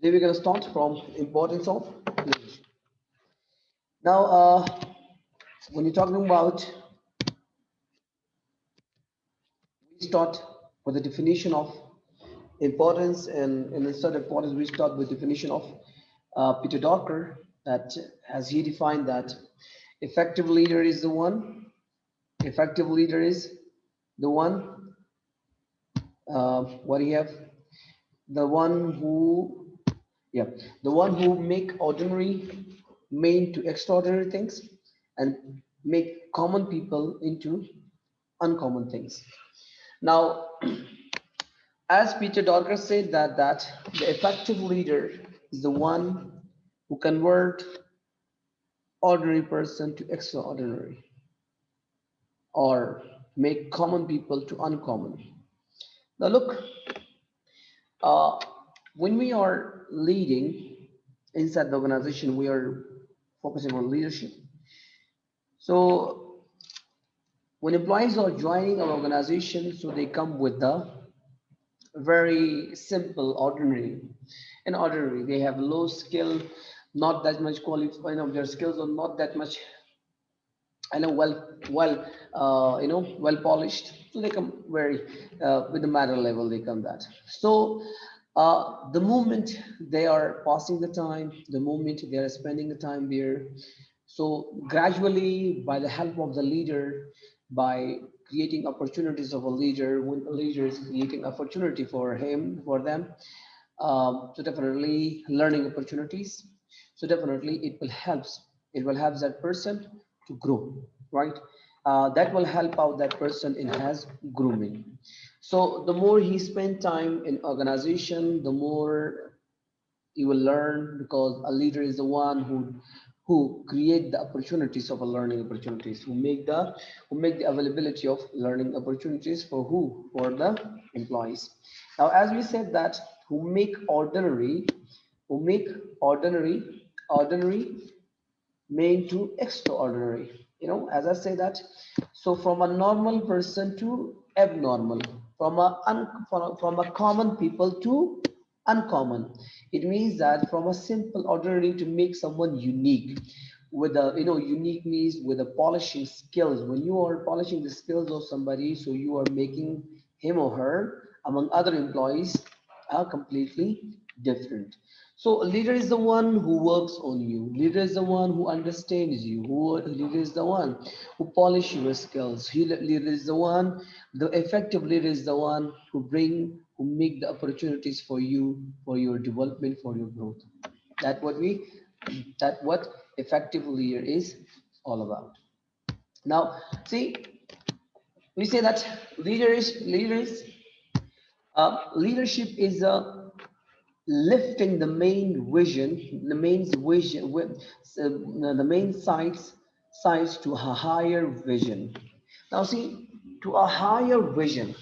Today we're going to start from importance of leadership. Now, when you're talking about, we start with the definition of importance, and instead of importance, we start with definition of Peter Drucker. That as he defined that effective leader is the one. Effective leader is the one. What do you have? The one who, yeah, the one who make ordinary mean to extraordinary things and make common people into uncommon things. Now, as Peter Drucker said that the effective leader is the one who convert ordinary person to extraordinary or make common people to uncommon. Now look, uh, when we are leading inside the organization, we are focusing on leadership. So when employees are joining our organization, so they come with the very simple, ordinary, and ordinary. They have low skill, not that much qualified. Their skills are not that much. I know well polished. So they come very with the matter level. They come that. So the moment they are passing the time, the moment they are spending the time there, so gradually, by the help of the leader, by creating opportunities of a leader, when a leader is creating opportunity for him, for them, so definitely learning opportunities. So definitely it will help that person to grow, right? That will help out that person in his grooming. So the more he spend time in organization, the more you will learn, because a leader is the one who create the opportunities of a learning opportunities, who make the availability of learning opportunities for who, for the employees. Now as we said that, who make ordinary who make ordinary main to extraordinary. As I say that, so from a normal person to abnormal, from a common people to uncommon. It means that from a simple ordinary to make someone unique, with a unique means with a polishing skills. When you are polishing the skills of somebody, so you are making him or her among other employees are completely different. So a leader is the one who works on you. Leader is the one who understands you. Leader is the one who polish your skills. Leader is the one. The effective leader is the one who make the opportunities for you, for your development, for your growth. That what we, that what effective leader is all about. Now, see, we say that leadership is a lifting the main vision, the main sights to a higher vision. Now, see, to a higher vision,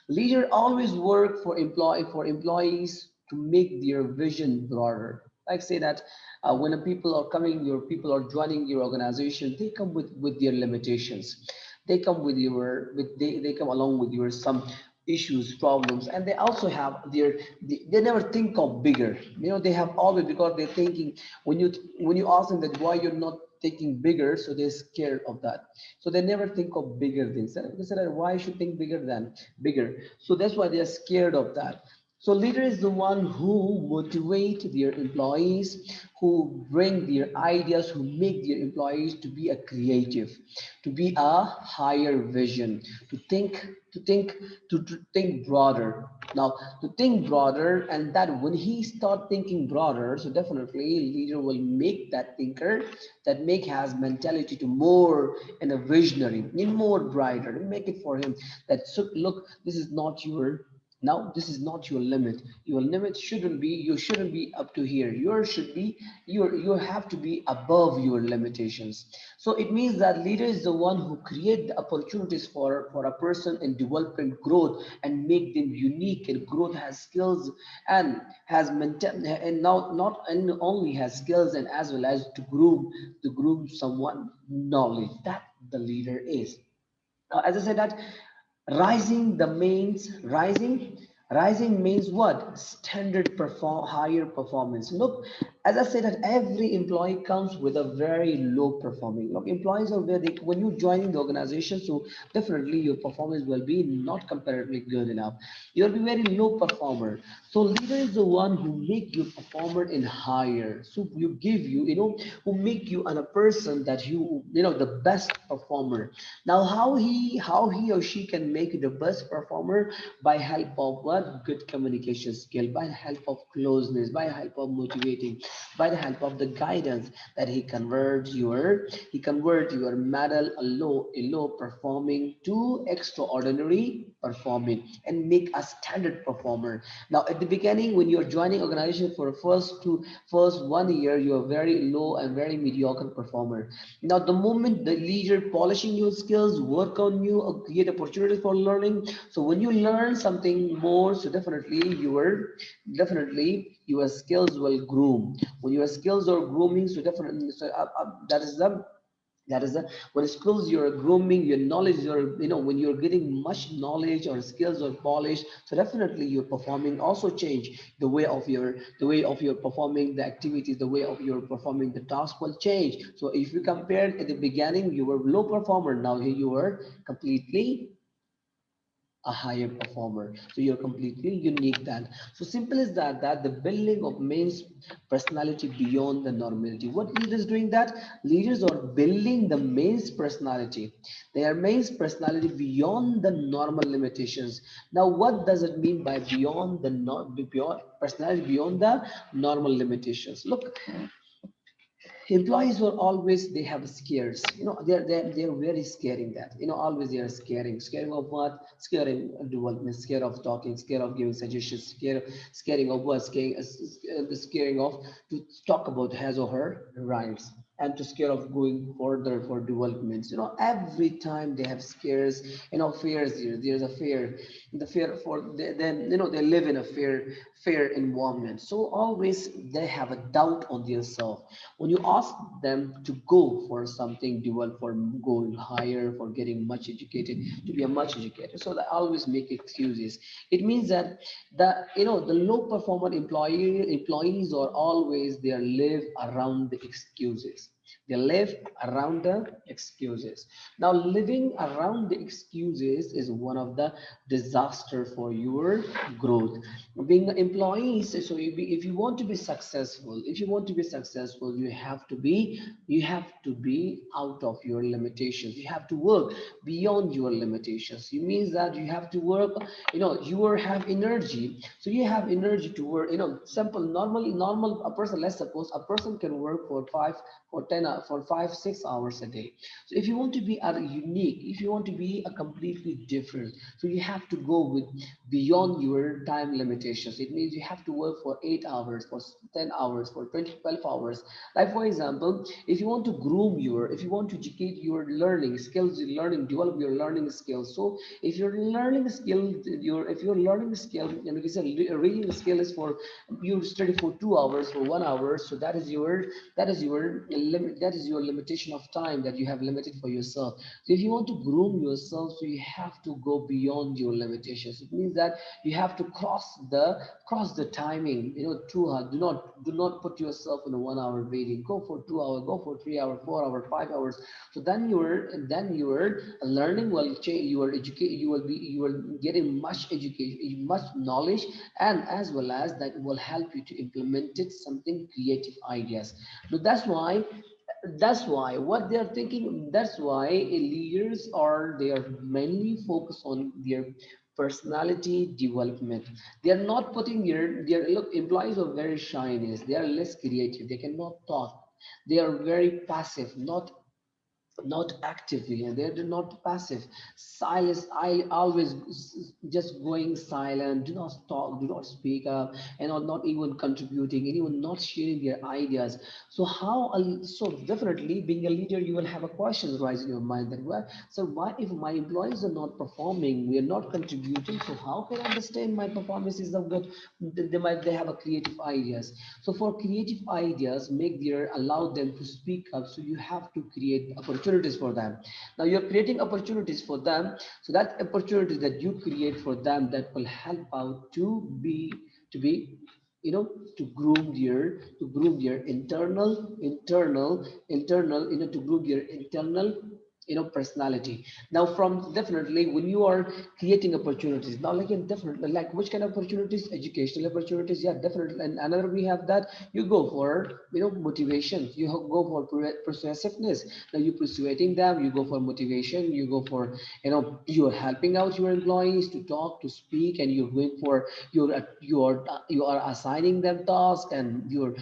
leader always work for employees to make their vision broader. Like say that when people are coming, your people are joining your organization, they come with their limitations. They come with your with they come along with your some issues, problems, and they also have they never think of bigger. They have always, because they're thinking, when you ask them that why you're not thinking bigger, so they're scared of that. So they never think of bigger things. They said, why should think bigger than bigger? So that's why they're scared of that. So leader is the one who motivate their employees, who bring their ideas, who make their employees to be a creative, to be a higher vision, to think, to think, to think broader. Now, to think broader, and that when he start thinking broader, so definitely leader will make that thinker, that make has mentality to more and a visionary, in more brighter, make it for him that, so look, this is not your, now this is not your limit. Your limit shouldn't be, you shouldn't be up to here. You should be, you have to be above your limitations. So it means that leader is the one who create the opportunities for a person in development, growth, and make them unique. And growth has skills and has mental, and now not and only has skills, and as well as to groom someone knowledge. That the leader is. As I said that, rising the mains, Rising means what? Standard perform higher performance. Look, as I said, that every employee comes with a very low performing. Look, employees are very, when you join in the organization, so definitely your performance will be not comparatively good enough. You'll be very low performer. So leader is the one who make you performer in higher. So you give you, who make you a person that the best performer. Now how he or she can make the best performer? By help of what? Good communication skill, by help of closeness, by help of motivating, by the help of the guidance, that he convert your model a low performing to extraordinary performing, and make a standard performer. Now at the beginning, when you're joining organization for first 1 year, you're very low and very mediocre performer. Now the moment the leader polishing your skills, work on you, create opportunities for learning. So when you learn something more, so definitely your skills will groom. When your skills are grooming, so definitely, that is the when skills you're grooming, your knowledge, when you're getting much knowledge or skills or polish, so definitely your performing also change. The way of your performing the activities, the way of your performing the task will change. So if you compare at the beginning, you were low performer, now here you are completely a higher performer. So you're completely unique then. So simple as that the building of men's personality beyond the normality. What leaders doing that? Leaders are building the men's personality. They are men's personality beyond the normal limitations. Now what does it mean by beyond the not beyond personality beyond the normal limitations? Look, employees were always, they have scares, they're very scaring, that always they are scaring of what? Scaring of development, scared of talking, scared of giving suggestions, scaring of what? Scaring of to talk about his or her rights, and to scare of going further for developments. Every time they have scares, fears. There's a fear, the fear for them, they live in a fear environment. So always they have a doubt on themselves. When you ask them to go for something dual, for going higher, for getting much educated, to be a much educated, so they always make excuses. It means that the low performer employees are always, they live around the excuses. They live around the excuses. Now living around the excuses is one of the disaster for your growth. Being employees, so if you want to be successful, you have to be out of your limitations. You have to work beyond your limitations. It means that you have to work, have energy, so you have energy to work. Simple, normally normal, a person, let's suppose a person can work for 5 6 hours a day. So if you want to be a unique, if you want to be a completely different, so you have to go with beyond your time limitations. It means you have to work for 8 hours, for 10 hours, for 12 hours. Like for example, if you want to if you want to educate your learning skills, develop your learning skills. So if your learning skill, if your learning skill, and if it's a reading skill is for, you study for 2 hours, for 1 hour, so that is your limitation of time that you have limited for yourself. So if you want to groom yourself, so you have to go beyond your limitations. It means that you have to cross the timing, too hard. Do not put yourself in a 1 hour waiting. Go for 2 hours, go for 3 hours, 4 hours, 5 hours. So then your learning will change. You will getting much education, much knowledge, and as well as that will help you to implement it something creative ideas. So that's why what they are thinking, that's why leaders are, they are mainly focused on their personality development. They are not putting their look, employees are very shyness, they are less creative, they cannot talk, they are very passive, not actively, and they're not passive. Silence, I always just going silent, do not talk, do not speak up, and are not even contributing, anyone not sharing their ideas. So so definitely being a leader, you will have a question rise in your mind that, well, so why, if my employees are not performing, we are not contributing, so how can I understand my performance is not good? They have a creative ideas. So for creative ideas, make their allow them to speak up. So you have to create opportunities for them. Now you're creating opportunities for them, so that opportunities that you create for them, that will help out to be you know to groom their internal to groom their internal personality. Now from definitely when you are creating opportunities, now like in definitely like which kind of opportunities, educational opportunities, yeah, definitely. And another we have that you go for motivation, you go for persuasiveness. Now you persuading them, you go for motivation, you go for you are helping out your employees to talk, to speak, and you're going for you are assigning them tasks, and you are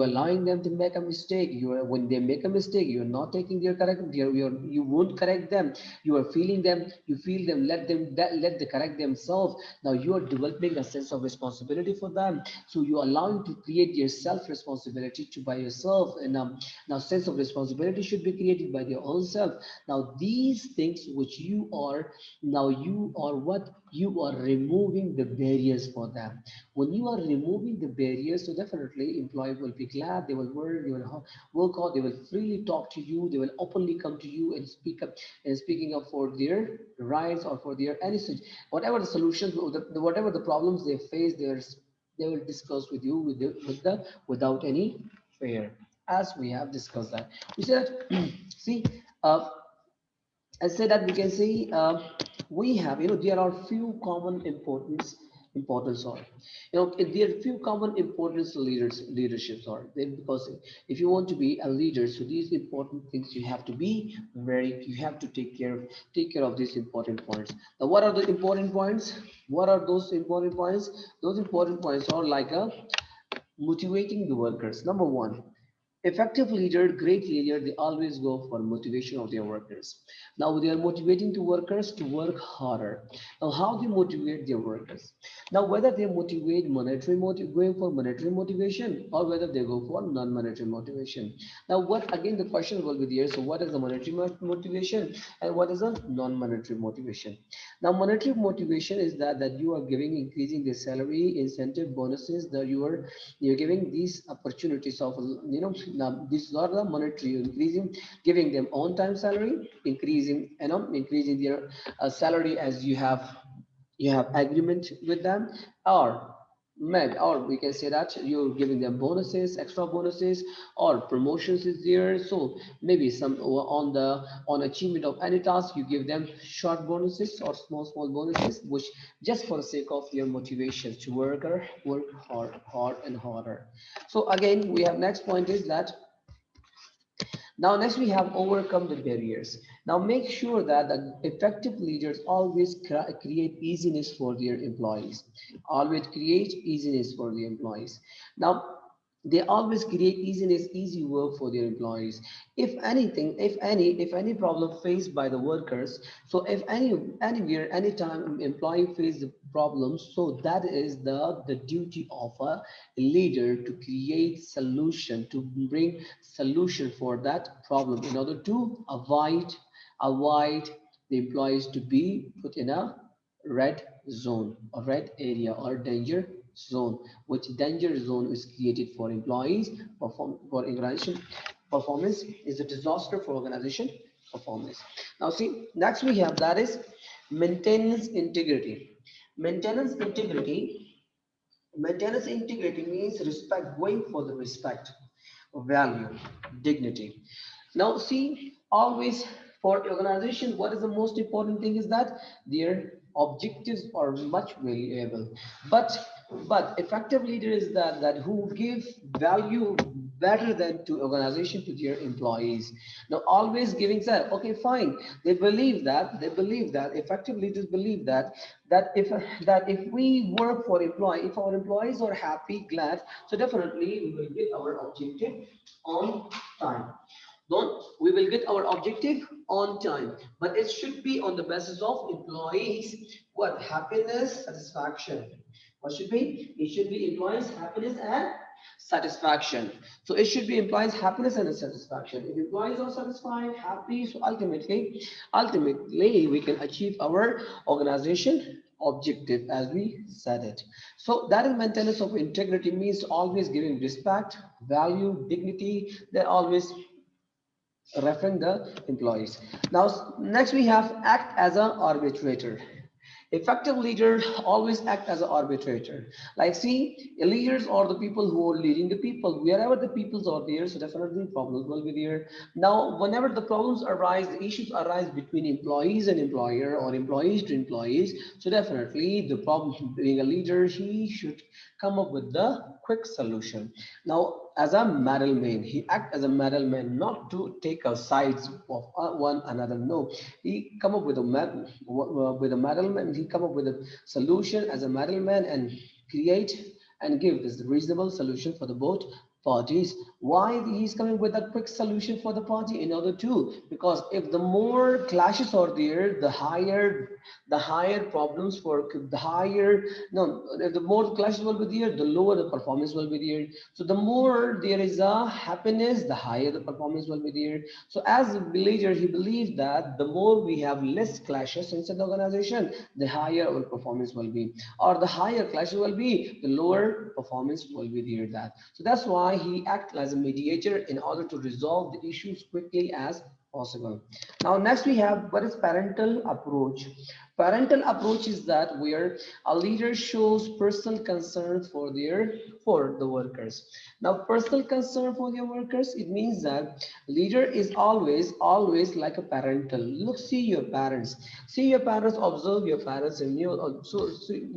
allowing them to make a mistake. When they make a mistake, you're not taking their correct, you won't correct them. You are feeling them, you feel them, let them correct themselves. Now you are developing a sense of responsibility for them, so you allow them to create their self responsibility to by yourself. And now sense of responsibility should be created by their own self. Now these things which you are removing the barriers for them. When you are removing the barriers, so definitely employee will be glad, they will work, they will work out, they will freely talk to you, they will openly come to you and speak up, and speaking up for their rights or for their any whatever the solutions, whatever the problems they face, they will discuss with you without any fear, as we have discussed that. We said see uh, I say that we can see we have there are few common importance or there are few common importance leaderships are there, because if you want to be a leader, so these important things you have to be very, you have to take care of these important points. Now what are the important points? What are those important points? Those important points are like motivating the workers. Number one, effective leader, great leader, they always go for motivation of their workers. Now they are motivating the workers to work harder. Now how they motivate their workers? Now whether they motivate going for monetary motivation, or whether they go for non-monetary motivation. Now what again the question will be there. So what is the monetary motivation and what is a non-monetary motivation? Now monetary motivation is that you are giving, increasing the salary, incentive, bonuses, that you're giving these opportunities of now these are the monetary, increasing, giving them on time salary, increasing their salary as you have agreement with them, or or we can say that you're giving them bonuses, extra bonuses, or promotions is there. So maybe some on achievement of any task, you give them short bonuses or small bonuses, which just for the sake of your motivation to work hard and harder. So again, we have next point is that now, next we have overcome the barriers. Now, make sure that the effective leaders always create easiness for their employees. Always create easiness for the employees. Now, they always create easiness, easy work for their employees. If anything, if any problem faced by the workers, so if anywhere, anytime employee face the problems, so that is the duty of a leader to create solution, to bring solution for that problem in order to avoid the employees to be put in a red zone or red area or danger zone, which danger zone is created for employees for organization performance, is a disaster for organization performance. Now see, next we have that is maintenance integrity. maintenance integrity Maintenance integrity means respect, going for the respect, value, dignity. Now, see, always for organization, what is the most important thing is that their objectives are much valuable. But effective leader is that who give value better than to organization, to their employees. Now, always giving that, okay, fine. They believe that effective leaders believe that if we work for employee, if our employees are happy, glad, so definitely we will get our objective on time. Don't We will get our objective on time, but it should be on the basis of employees what happiness, satisfaction. What should be? It should be employees happiness and satisfaction. So it should be employees happiness and satisfaction. If employees are satisfied, happy, so ultimately we can achieve our organization objective as we said it. So that is maintenance of integrity, means always giving respect, value, dignity. They always referring the employees. Now, next we have act as an arbitrator. Effective leader always act as an arbitrator. Like, see, leaders are the people who are leading the people. Wherever the peoples are there, so definitely problems will be there. Now, whenever the problems arise, the issues arise between employees and employer or employees to employees. So definitely the problem, being a leader, he should come up with the quick solution. Now, as a middleman, he act as a middleman, not to take a sides of one another. No, he come up with a with a middleman. He come up with a solution as a middleman and create and give this reasonable solution for the both parties. Why he's coming with a quick solution for the party? In order to, because if the more clashes are there, the higher problems for the higher, no, if the more clashes will be there, the lower the performance will be there. So the more there is a happiness, the higher the performance will be there. So as a leader, he believes that the more we have less clashes inside the organization, the higher our performance will be, or the higher clashes will be, the lower performance will be there. That, so that's why he acts as a mediator in order to resolve the issues quickly as possible. Now, next we have what is parental approach. Parental approach is that where a leader shows personal concern for the workers. Now, personal concern for their workers, it means that leader is always like a parental. Look, see your parents, observe your parents, and you so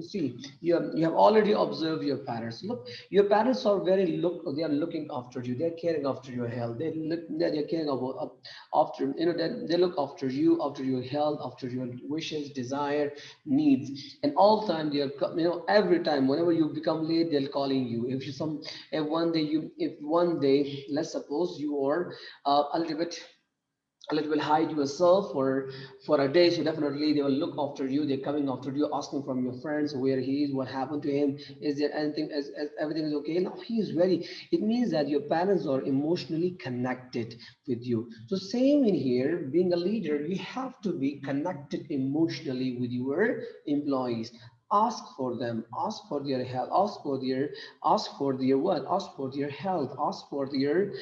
see you have already observed your parents. Look, your parents are they are looking after you, they're caring after your health, they're caring about after, they look after you, after your health, after your wishes, desire, needs, and all time they are every time whenever you become late, they're calling you. If one day, let's suppose you are a little bit hide yourself for a day, so definitely they will look after you, they're coming after you, asking from your friends where he is, what happened to him, is there anything, is everything is okay. Now he is ready. It means that your parents are emotionally connected with you. So same in here, being a leader, you have to be connected emotionally with your employees. Ask for them, ask for their help, ask for their what, ask for their health, ask for their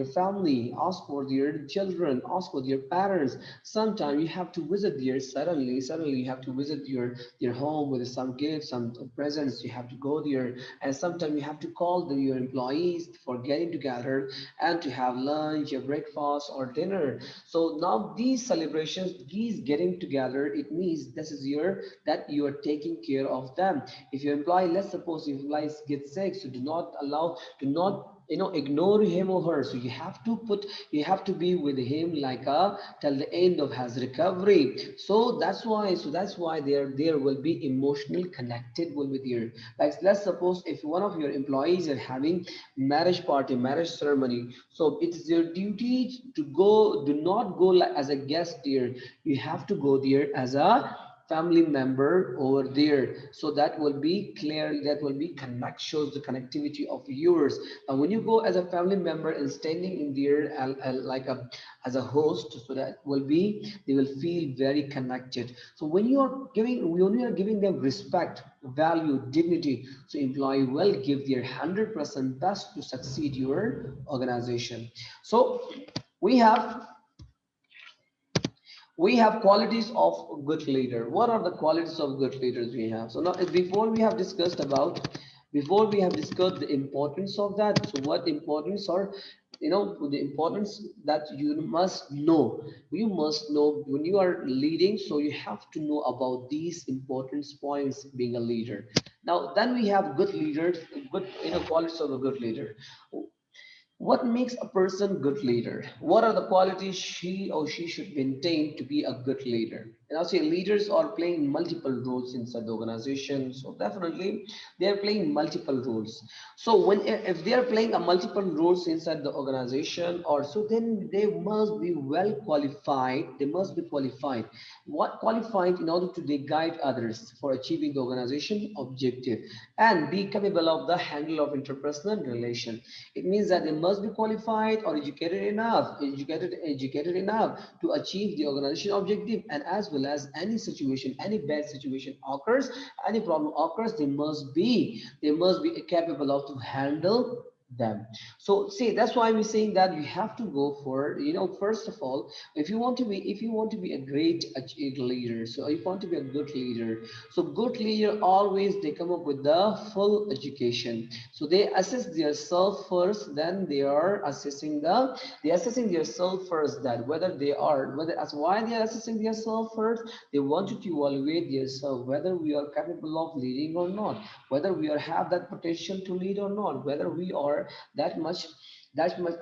family, ask for their children, ask for their parents. Sometimes you have to visit their, suddenly you have to visit their home with some gifts, some presents, you have to go there. And sometimes you have to call your employees for getting together and to have lunch or breakfast or dinner. So now these celebrations, these getting together, it means this is your, that you are taking care of them. If your employee, let's suppose if employees get sick, so do not ignore him or her. So you have to be with him like a till the end of his recovery. So that's why there will be emotional connected will be there. Like, let's suppose if one of your employees are having marriage party, marriage ceremony, so it's your duty to go. Do not go like as a guest there, you have to go there as a family member over there. So that will be clear, that will be connect, shows the connectivity of yours. And when you go as a family member and standing in there like a as a host, so that will be, they will feel very connected. So when you are giving them respect, value, dignity, so employee will give their 100% best to succeed your organization. So we have qualities of good leader. What are the qualities of good leaders we have? So now, before we have discussed the importance of that. So what importance are, the importance that you must know when you are leading. So you have to know about these important points being a leader. Now then we have good leaders, good, qualities of a good leader. What makes a person good leader? What are the qualities she or she should maintain to be a good leader? And I'll say leaders are playing multiple roles inside the organization. So definitely they are playing multiple roles. So when, if they are playing a multiple roles inside the organization, or so, then they must be well qualified. They must be qualified. What qualified in order to they guide others for achieving the organization objective and be capable of the handle of interpersonal relation. It means that they must be qualified or educated enough to achieve the organization objective, and as well as any situation, any bad situation occurs, any problem occurs, they must be capable of to handle them. So see, that's why we're saying that you have to go for, first of all, if you want to be a great leader, so if you want to be a good leader, so good leader always they come up with the full education. So they assess their self first, then they're assessing their self first, that whether they are, whether as why they are assessing their self first, they wanted to evaluate their self, whether we are capable of leading or not, whether we are have that potential to lead or not, whether we are that much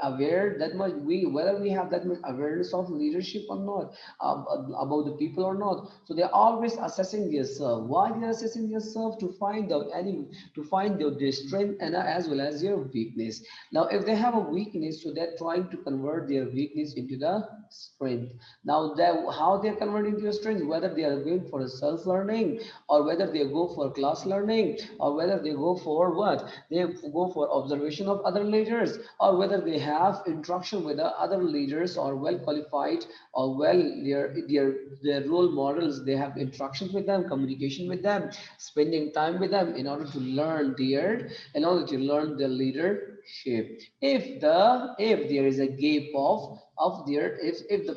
aware, that much we whether we have that much awareness of leadership or not, about the people or not. So they're always assessing themselves. Why they're assessing themselves? To find out any, to find out their strength and as well as their weakness. Now if they have a weakness, so they're trying to convert their weakness into the strength. Now how they're converting to a strength, whether they are going for a self-learning, or whether they go for class learning, or whether they go for what, they go for observation of other leaders, or whether they have interaction with the other leaders or well qualified, or well their role models, they have interactions with them, communication with them, spending time with them in order to learn their leadership. If there is a gap of their, if the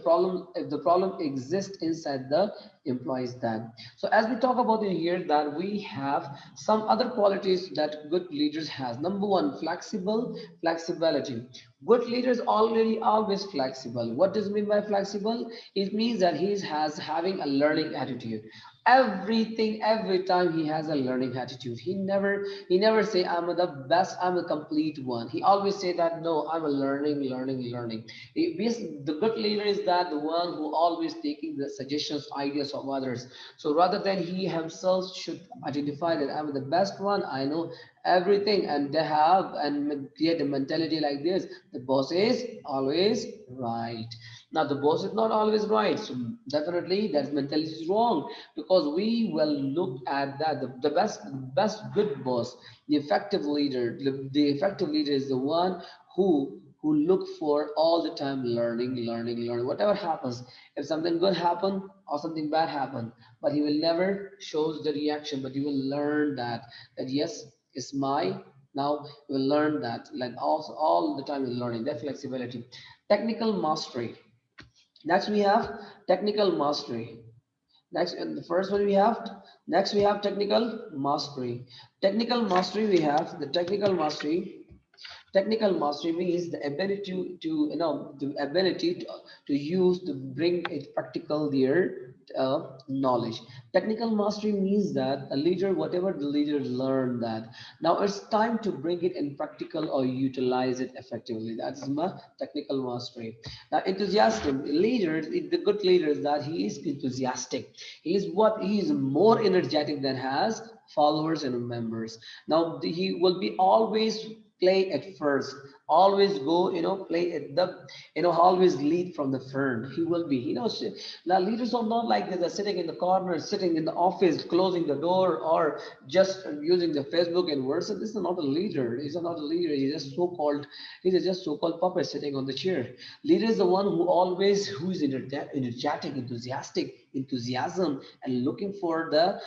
problem exists inside the employees, then so as we talk about in here, that we have some other qualities that good leaders has. Number one, flexibility. Good leaders already always flexible. What does it mean by flexible? It means that he has having a learning attitude. Everything, every time he has a learning attitude. He never say I'm the best, I'm a complete one. He always say that no, I'm a learning. The good leader is that the one who always taking the suggestions, ideas of others. So rather than he himself should identify that I'm the best one, I know everything, and they have and create a mentality like this: the boss is always right. Now the boss is not always right, so definitely that mentality is wrong, because we will look at that the best good boss, the effective leader. The effective leader is the one who look for all the time learning, whatever happens. If something good happen or something bad happen, but he will never shows the reaction, but he will learn that yes, it's my, now you will learn that, like also all the time you're learning. That flexibility. Technical mastery. Next we have technical mastery. Next, and the first one we have, next we have technical mastery. Technical mastery, we have the technical mastery. Technical mastery means the ability the ability to use, to bring it practical their knowledge. Technical mastery means that a leader, whatever the leader learned, that now it's time to bring it in practical or utilize it effectively. That's my technical mastery. Now enthusiastic leaders, the good leaders, that he is enthusiastic. He is more energetic than has followers and members. Now he will be always play at first, always go, play at the, always lead from the front. He will be, now leaders are not like this. They're sitting in the corner, sitting in the office, closing the door, or just using the Facebook and words. This is not a leader. He's not a leader. He's just so-called puppet sitting on the chair. Leader is the one who is energetic, enthusiasm, and looking for the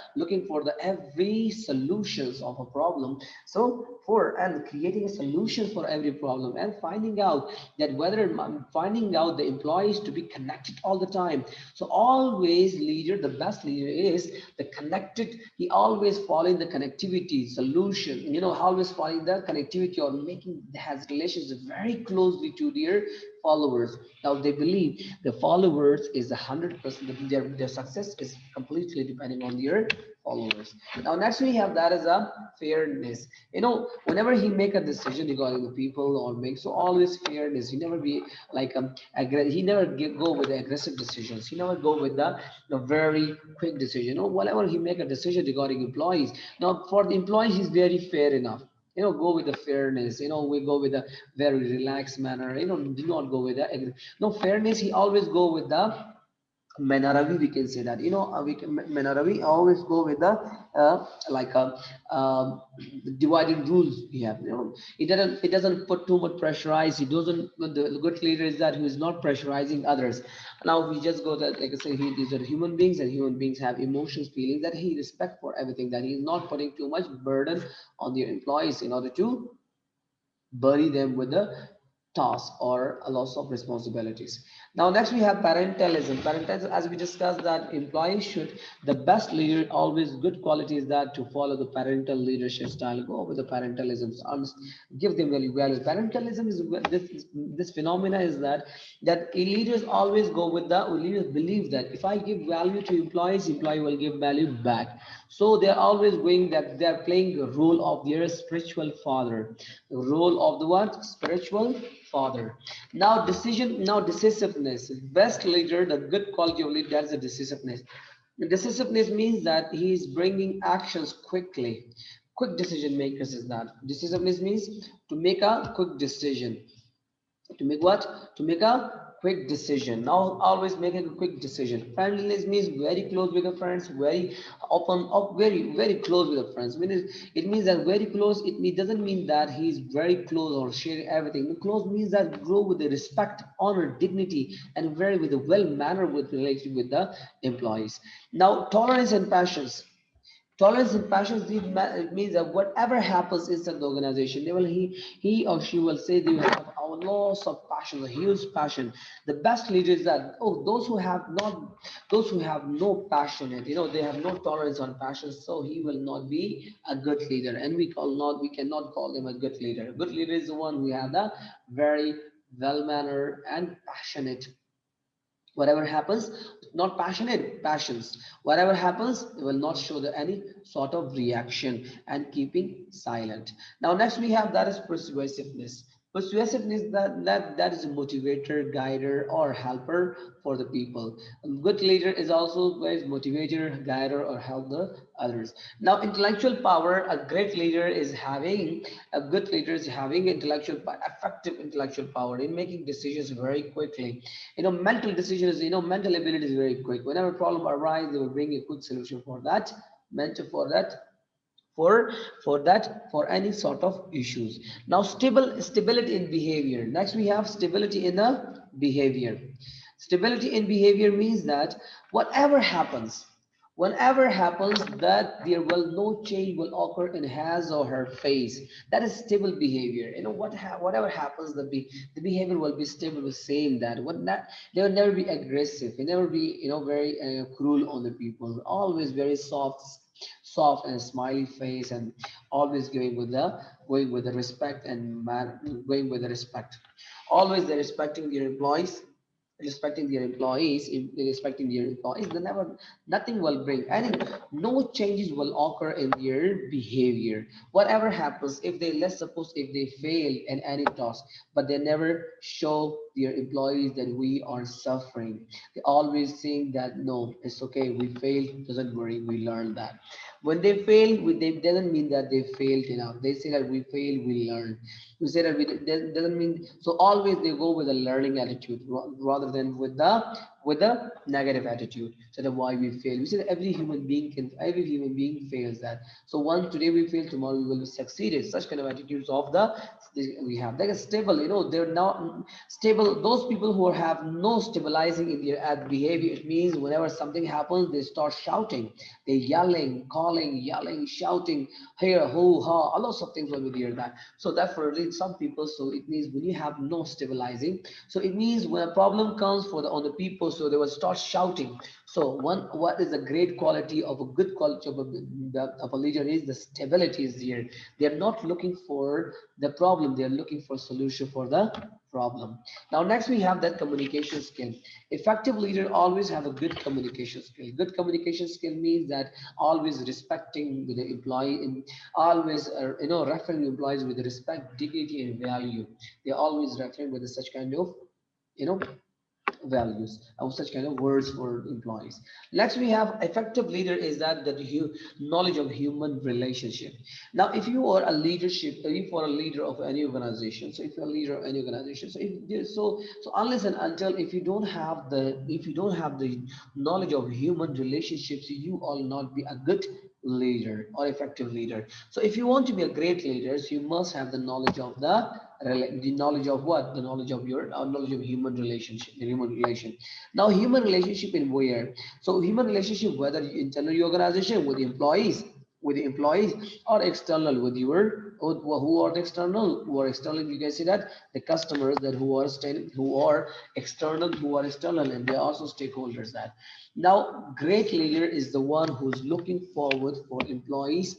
every solutions of a problem. So for and creating a solution for every problem, and finding out the employees to be connected all the time. So always leader, the best leader is the connected. He always following the connectivity solution, always following the connectivity, or making has relations very closely to their followers. Now they believe the followers is 100%, their success is completely depending on their followers. Now next we have that is a fairness. Whenever he make a decision regarding the people, or make, so always fairness. He never be like he never go with the aggressive decisions. He never go with the very quick decision. Whenever he make a decision regarding employees, now for the employees he's very fair enough. Go with the fairness. We go with a very relaxed manner. Do not go with the no fairness. He always go with the Menaravi, we can say that. Menaravi always go with the like a divided rules. We have, it doesn't put too much pressurize. He doesn't. The good leader is that who is not pressurizing others. Now we just go that, like I say, these are human beings, and human beings have emotions, feelings, that he respect for everything. That he is not putting too much burden on the employees in order to bury them with the task or a loss of responsibilities. Now, next we have parentalism. Parentalism, as we discussed, that employees should, the best leader, always good quality is that to follow the parental leadership style, go with the parentalism, give them value. Parentalism is this phenomena is that leaders always go with the leaders believe that if I give value to employees, employee will give value back. So they're always going that they're playing the role of their spiritual father, the role of the what? Spiritual father. Now decisiveness. Best leader, the good quality of leader, that is a decisiveness. Decisiveness means that he is bringing actions quickly. Quick decision makers is that. Decisiveness means to make a quick decision. To make what? To make a quick decision. Now always making a quick decision. Friendliness means very close with the friends, very open up, very close with the friends. It means that very close, doesn't mean that he's very close or sharing everything. Close means that grow with the respect, honor, dignity, and very with a well manner with related with the employees. Now tolerance and passions. Tolerance and passion it means that whatever happens inside the organization, he or she will say they will have a loss of passion, a huge passion. The best leader is that those who have no passion, and they have no tolerance on passion, so he will not be a good leader, and we cannot call him a good leader. A good leader is the one who have a very well mannered and passionate. Whatever happens, not passionate, passions. Whatever happens, they will not show any sort of reaction and keeping silent. Now next we have that is persuasiveness. Persuasiveness, that is a motivator, guider, or helper for the people. A good leader is also a motivator, guider, or help the others. Now intellectual power, a great leader is having a good leader is having effective intellectual power in making decisions very quickly. Mental decisions, mental ability is very quick. Whenever a problem arises, they will bring a quick solution for that, mental for that, for any sort of issues. Now stability in behavior. Next we have stability in the behavior. Stability in behavior means that whatever happens, whenever happens, that there will no change will occur in his or her face. That is stable behavior. Whatever happens, the behavior will be stable, the same. That what not They will never be aggressive, they never be very cruel on the people, always very soft and smiley face, and always going with the respect and going with the respect. Always they're respecting their employees, respecting their employees, then never nothing will bring any no changes will occur in their behavior. Whatever happens, if they let's suppose if they fail in any task, but they never show their employees that we are suffering. They always think that no, it's okay, we failed, doesn't worry, we learned that. When they fail, they doesn't mean that they failed enough. They say that we failed, we learned. We say that doesn't mean. So always they go with a learning attitude rather than with the negative attitude. So that why we fail. We say that every human being fails that. So one today we fail, tomorrow we will be succeeded. Such kind of attitudes of we have. They are stable. They're not stable. Those people who have no stabilizing in their behavior, it means whenever something happens, they start shouting, they're yelling, calling, yelling, shouting, here, hoo, ha, a lot of things will be there. That so that for some people, so it means when you have no stabilizing, so it means when a problem comes on the people, so they will start shouting. So what is a great quality of a good quality of a leader is the stability is there. They're not looking for the problem, they're looking for solution for the problem. Now next we have that communication skill. Effective leader always have a good communication skill. Good communication skill means that always respecting the employee, and always referring employees with respect, dignity, and value. They always referring with such kind of you know values or such kind of words for employees. Next we have effective leader is that knowledge of human relationship. Now if you are a if you are a leader of any organization, so if you're a leader of any organization, so unless and until if you don't have the knowledge of human relationships, you will not be a good leader or effective leader. So if you want to be a great leader, you must have the knowledge of the knowledge of what? The knowledge of your knowledge of human relationship, human relation. Now, human relationship in where? So, human relationship whether internal your organization with the employees, or external with your Who are the external? Who are external? You can see that the customers that who are external, who are external, and they are also stakeholders. That now, great leader is the one who's looking forward for employees,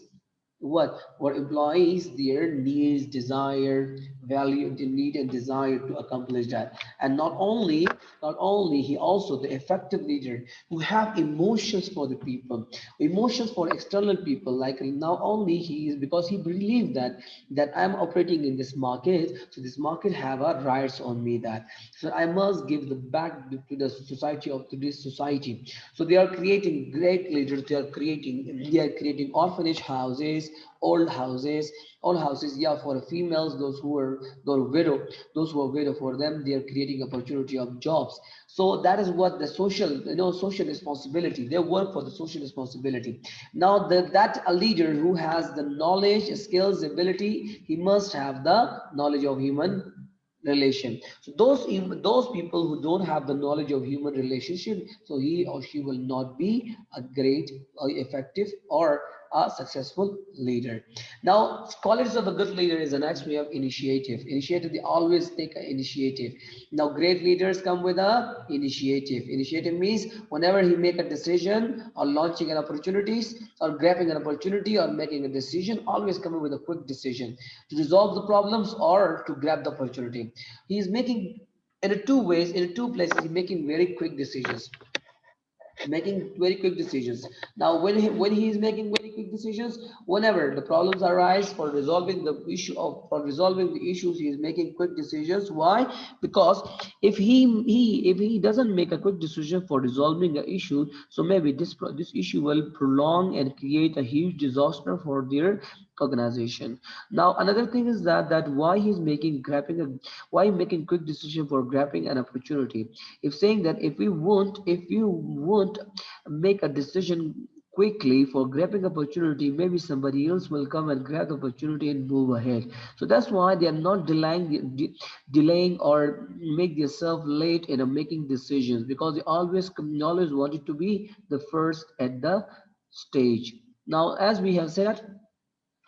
what for employees their needs, desire, value, the need and desire to accomplish that. And not only he also the effective leader who have emotions for the people, emotions for external people. Like not only he is, because he believes that I'm operating in this market, so this market have a rights on me, that so I must give the back to the society, of to this society. So they are creating great leaders. They are creating orphanage houses, old houses, old houses, yeah, for the females, those who are widow, for them they are creating opportunity of jobs. So that is what the social, social responsibility, they work for the social responsibility. Now that a leader who has the knowledge, skills, ability, he must have the knowledge of human relation. So those people who don't have the knowledge of human relationship, so he or she will not be a great or effective or a successful leader. Now, qualities of a good leader is the next. We have initiative. Initiative, they always take an initiative. Now, great leaders come with a initiative. Initiative means whenever he make a decision or launching an opportunities or grabbing an opportunity or making a decision, always coming with a quick decision to resolve the problems or to grab the opportunity. He is making in a two ways, in a two places, he's making very quick decisions, making very quick decisions. Now, when he is making very quick decisions, whenever the problems arise for resolving the issues, he is making quick decisions. Why? Because if he doesn't make a quick decision for resolving an issue, so maybe this issue will prolong and create a huge disaster for their organization. Now, another thing is that why he's making grabbing a why making quick decision for grabbing an opportunity. If saying that if you won't make a decision quickly for grabbing opportunity, maybe somebody else will come and grab the opportunity and move ahead. So that's why they are not delaying or make themselves late in making decisions, because they always wanted to be the first at the stage. Now, as we have said,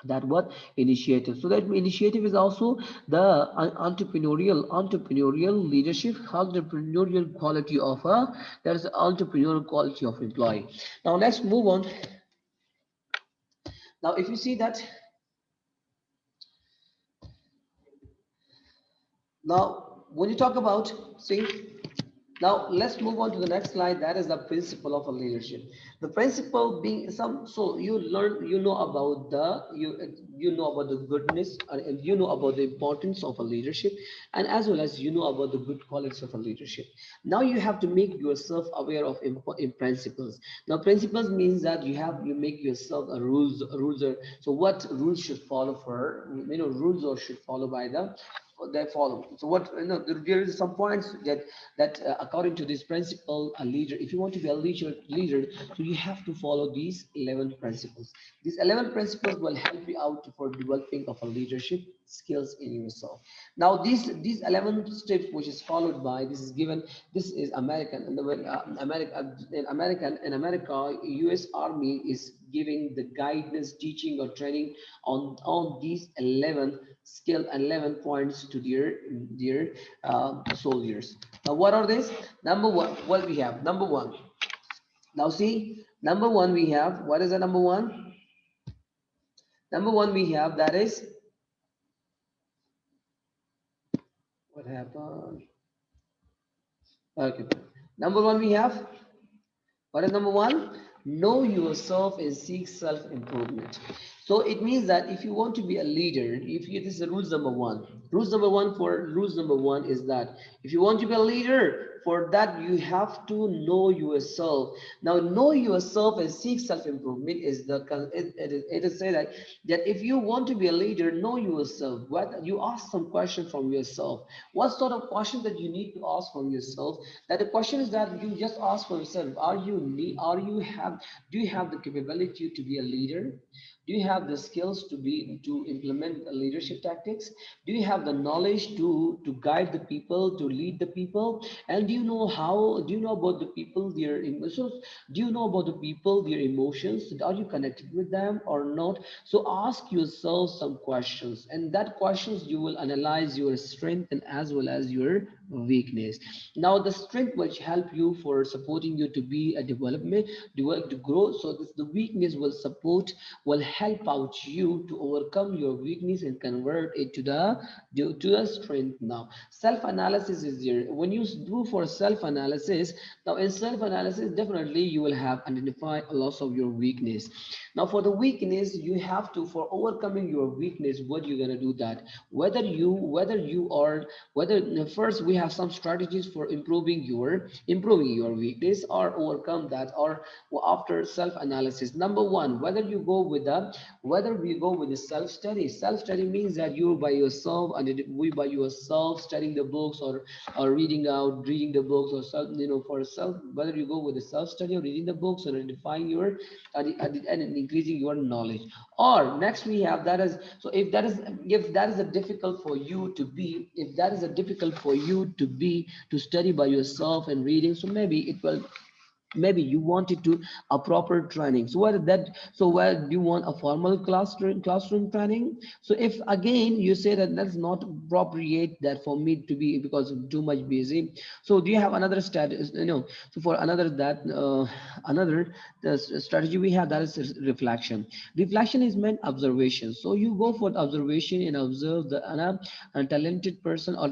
that what initiative, so that initiative is also the entrepreneurial leadership, entrepreneurial quality of a that is the entrepreneurial quality of employee. Now let's move on. Now if you see that, now when you talk about, see, now let's move on to the next slide. That is the principle of a leadership. The principle being some, so you know about the goodness, and you know about the importance of a leadership, and as well as you know about the good qualities of a leadership. Now you have to make yourself aware of in principles. Now principles means that you make yourself a rules are, so what rules should follow for, rules or should follow by the they follow. So what, there is some points that according to this principle, a leader, if you want to be a leader, so you have to follow these 11 principles. These 11 principles will help you out for developing of a leadership skills in yourself. Now these 11 steps, which is followed by, this is given, this is American, and the America, US Army is giving the guidance, teaching or training on these 11 skill and 11 points to their soldiers. Now what are these? Number one, what we have, number one. Now see, number one we have, what is the number one? Number one we have, that is, what happened? Okay. Number one we have, what is number one? Know yourself and seek self-improvement. So it means that if you want to be a leader, if you, this is rules number one. Rules number one is that if you want to be a leader, for that you have to know yourself. Now, know yourself and seek self-improvement is it is say that if you want to be a leader, know yourself. What you ask some questions from yourself. What sort of questions that you need to ask from yourself? That the question is that you just ask for yourself, do you have the capability to be a leader? Do you have the skills to implement the leadership tactics? Do you have the knowledge to guide the people, to lead the people? And do you know about the people, their emotions? Do you know about the people, their emotions? Are you connected with them or not? So ask yourself some questions, and that questions you will analyze your strength and as well as your weakness. Now the strength which help you for supporting you to be a development, develop to grow. So this the weakness will support, will help out you to overcome your weakness and convert it to the strength. Now self-analysis is there. When you do for self-analysis, now in self-analysis definitely you will have identify a lot of your weakness. Now for the weakness, you have to, for overcoming your weakness, what you're going to do that, whether you are, whether first we have some strategies for improving your weakness or overcome that, or after self-analysis. Number one, whether we go with the self-study. Self-study means that you by yourself, and we by yourself studying the books, or reading the books, or self, for self, whether you go with the self-study or reading the books or identifying your and increasing your knowledge. Or next we have that is, so if that is a difficult for you to be, if that is a difficult for you to study by yourself and reading, so maybe you wanted to a proper training. So where do you want a formal classroom training? So if again you say that that's not appropriate that for me to be because I'm too much busy, so do you have another status, so for another the strategy we have, that is reflection is meant observation. So you go for observation and observe a talented person, or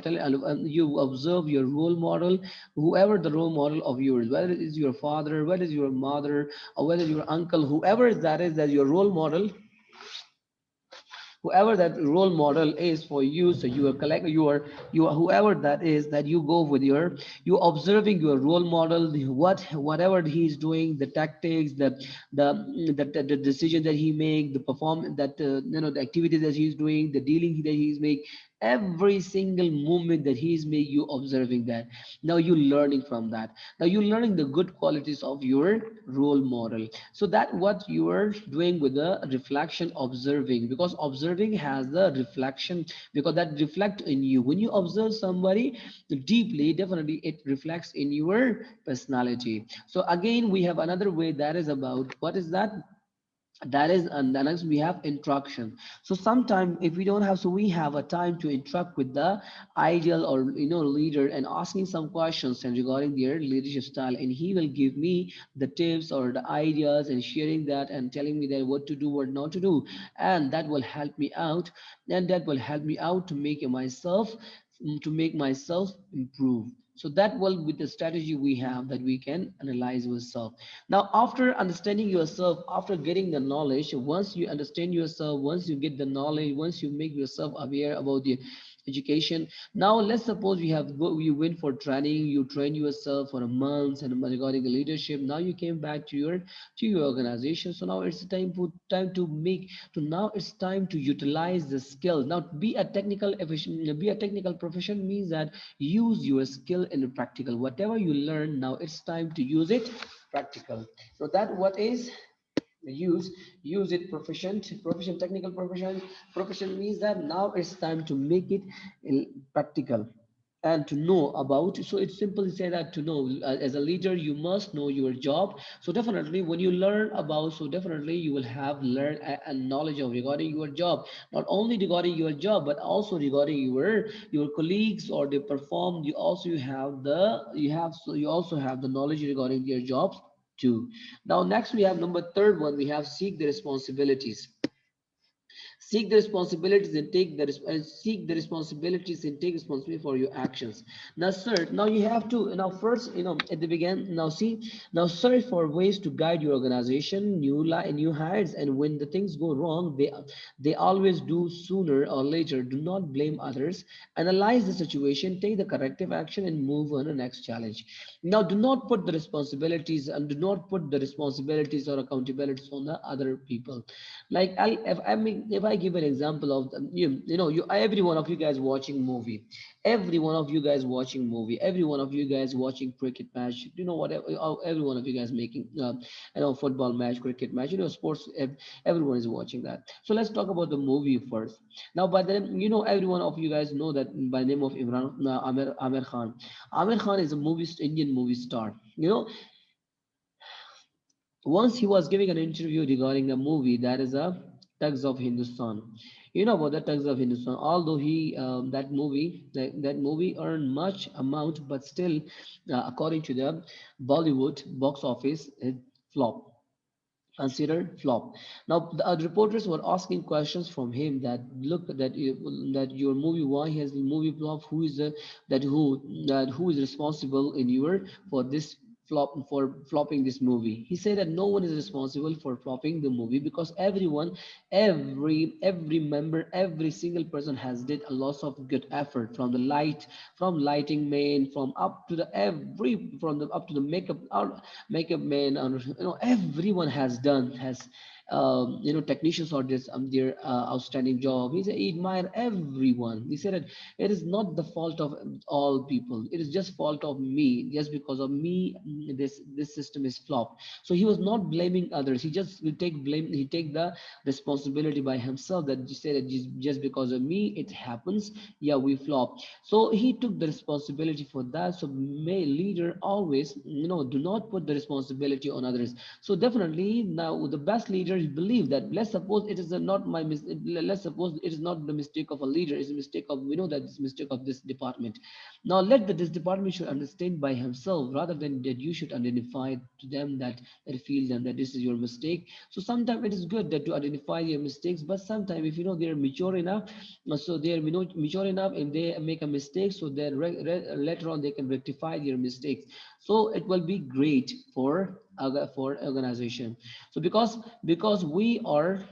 you observe your role model, whoever the role model of yours, whether it is your father, whether it's your mother, or whether your uncle, whoever that is, that your role model, whoever that role model is for you. So you are whoever that is, that you go with you observing your role model, whatever he's doing, the tactics, the decision that he make, the perform that the activity that he's doing, the dealing that he's make, every single movement that he's make, you observing that. Now you learning from that. Now you learning the good qualities of your role model. So that what you are doing with the reflection, observing, because observing has the reflection, because that reflect in you. When you observe somebody deeply, definitely it reflects in your personality. So again we have another way, that is about, what is that? That is, and then next we have interaction. So sometime if we don't have, so we have a time to interact with the ideal or leader, and asking some questions and regarding their leadership style, and he will give me the tips or the ideas, and sharing that and telling me that what to do, what not to do. And that will help me out, to make myself improve. So that will with the strategy we have, that we can analyze ourselves. Now after understanding yourself, after getting the knowledge, once you understand yourself, once you get the knowledge, once you make yourself aware about the education. Now let's suppose you went for training, you train yourself for a month and regarding the leadership. Now you came back to your organization. So now it's time to make to now it's time to utilize the skill. Now be a technical profession means that use your skill in the practical. Whatever you learn, now it's time to use it practical. So that what is use use it profession, technical profession means that now it's time to make it practical and to know about. So it's simply say that to know, as a leader you must know your job. So definitely when you learn about, so definitely you will have learn a knowledge of regarding your job, not only regarding your job but also regarding your colleagues or they perform. You also have the knowledge regarding their jobs too. Now next we have number third one, we have seek the responsibilities. Seek the responsibilities and take responsibility for your actions. Now sir, now you have to, now first, at the beginning, now see, now search for ways to guide your organization, new hires, and when the things go wrong, they always do sooner or later. Do not blame others. Analyze the situation, take the corrective action, and move on the next challenge. Now do not put the responsibilities or accountabilities on the other people. Like if I give an example of you every one of you guys watching movie, every one of you guys watching movie, every one of you guys watching cricket match, whatever, every one of you guys making football match, cricket match, sports, everyone is watching that. So let's talk about the movie first. Now, by then, every one of you guys know that by name of Amir Khan. Amir Khan is a Indian movie star. Once he was giving an interview regarding a movie that is a Tugs of Hindustan. You know about the Tugs of Hindustan. Although that movie earned much amount, but still, according to the Bollywood box office, it flopped, considered flop. Now the reporters were asking questions from him that look that your movie, why has the movie flop? Who is the that who is responsible in your for this flopping this movie? He said that no one is responsible for flopping the movie because everyone, every member, every single person has did a lot of good effort from the from lighting man, from up to the every from the up to the makeup man, and everyone has technicians or this their outstanding job. He admired everyone. He said that it is not the fault of all people, it is just fault of me. Just because of me, this system is flopped. So he was not blaming others, he just will take blame, he take the responsibility by himself, that you say that just because of me it happens. Yeah, we flop. So he took the responsibility for that. So may leader always do not put the responsibility on others. So definitely now the best leader believe that, let's suppose it is not let's suppose it is not the mistake of a leader, it's a mistake of, we know that it's a mistake of this department. Now let this department should understand by himself, rather than that you should identify to them, that feel them that this is your mistake. So sometimes it is good that to identify your mistakes, but sometimes if they are mature enough, so they are mature enough, and they make a mistake, so then later on they can rectify their mistakes. So it will be great for organization. So because we are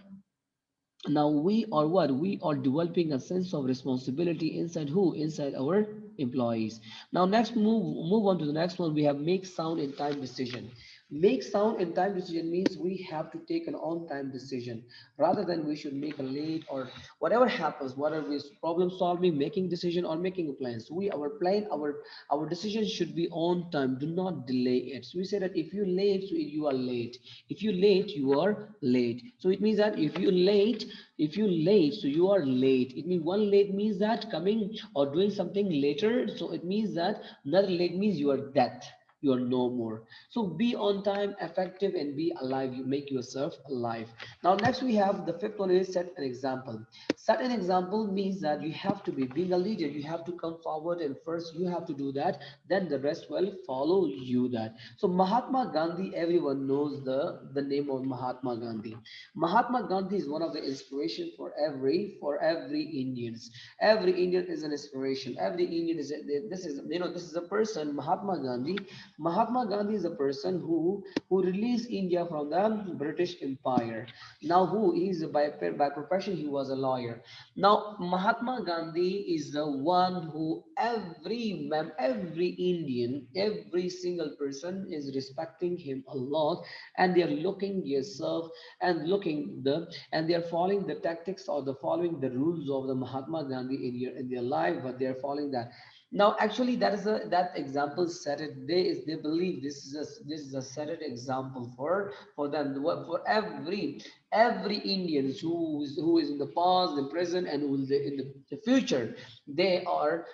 now we are what we are developing a sense of responsibility inside who, inside our employees. Now next, move on to the next one. We have make sound and time decision. Make sound and time decision means we have to take an on time decision, rather than we should make a late, or whatever happens, whatever is problem solving, making decision, or making a plan. So our plan, our decision should be on time, do not delay it. So we say that if you late, so you are late. If you late, you are late. So it means that if you late, so you are late. It means one late means that coming or doing something later. So it means that another late means you are dead, you are no more. So be on time, effective, and be alive. You make yourself alive. Now next we have the fifth one is set an example. Set an example means that you have to be being a leader, you have to come forward, and first you have to do that, then the rest will follow you that. So Mahatma Gandhi, everyone knows the name of Mahatma Gandhi. Mahatma Gandhi is one of the inspiration for every Indians. Every Indian is an inspiration. Every Indian is this is a person, Mahatma Gandhi. Mahatma Gandhi is a person who released India from the British Empire. Now who is by profession he was a lawyer. Now Mahatma Gandhi is the one who every Indian, every single person is respecting him a lot, and they are looking yourself and they are following the tactics, or the following the rules of the Mahatma Gandhi in their life, but they are following that. Now actually that example set it, they believe this is a set it example for them, for every Indians who is in the past, the present, and who will in the future. They are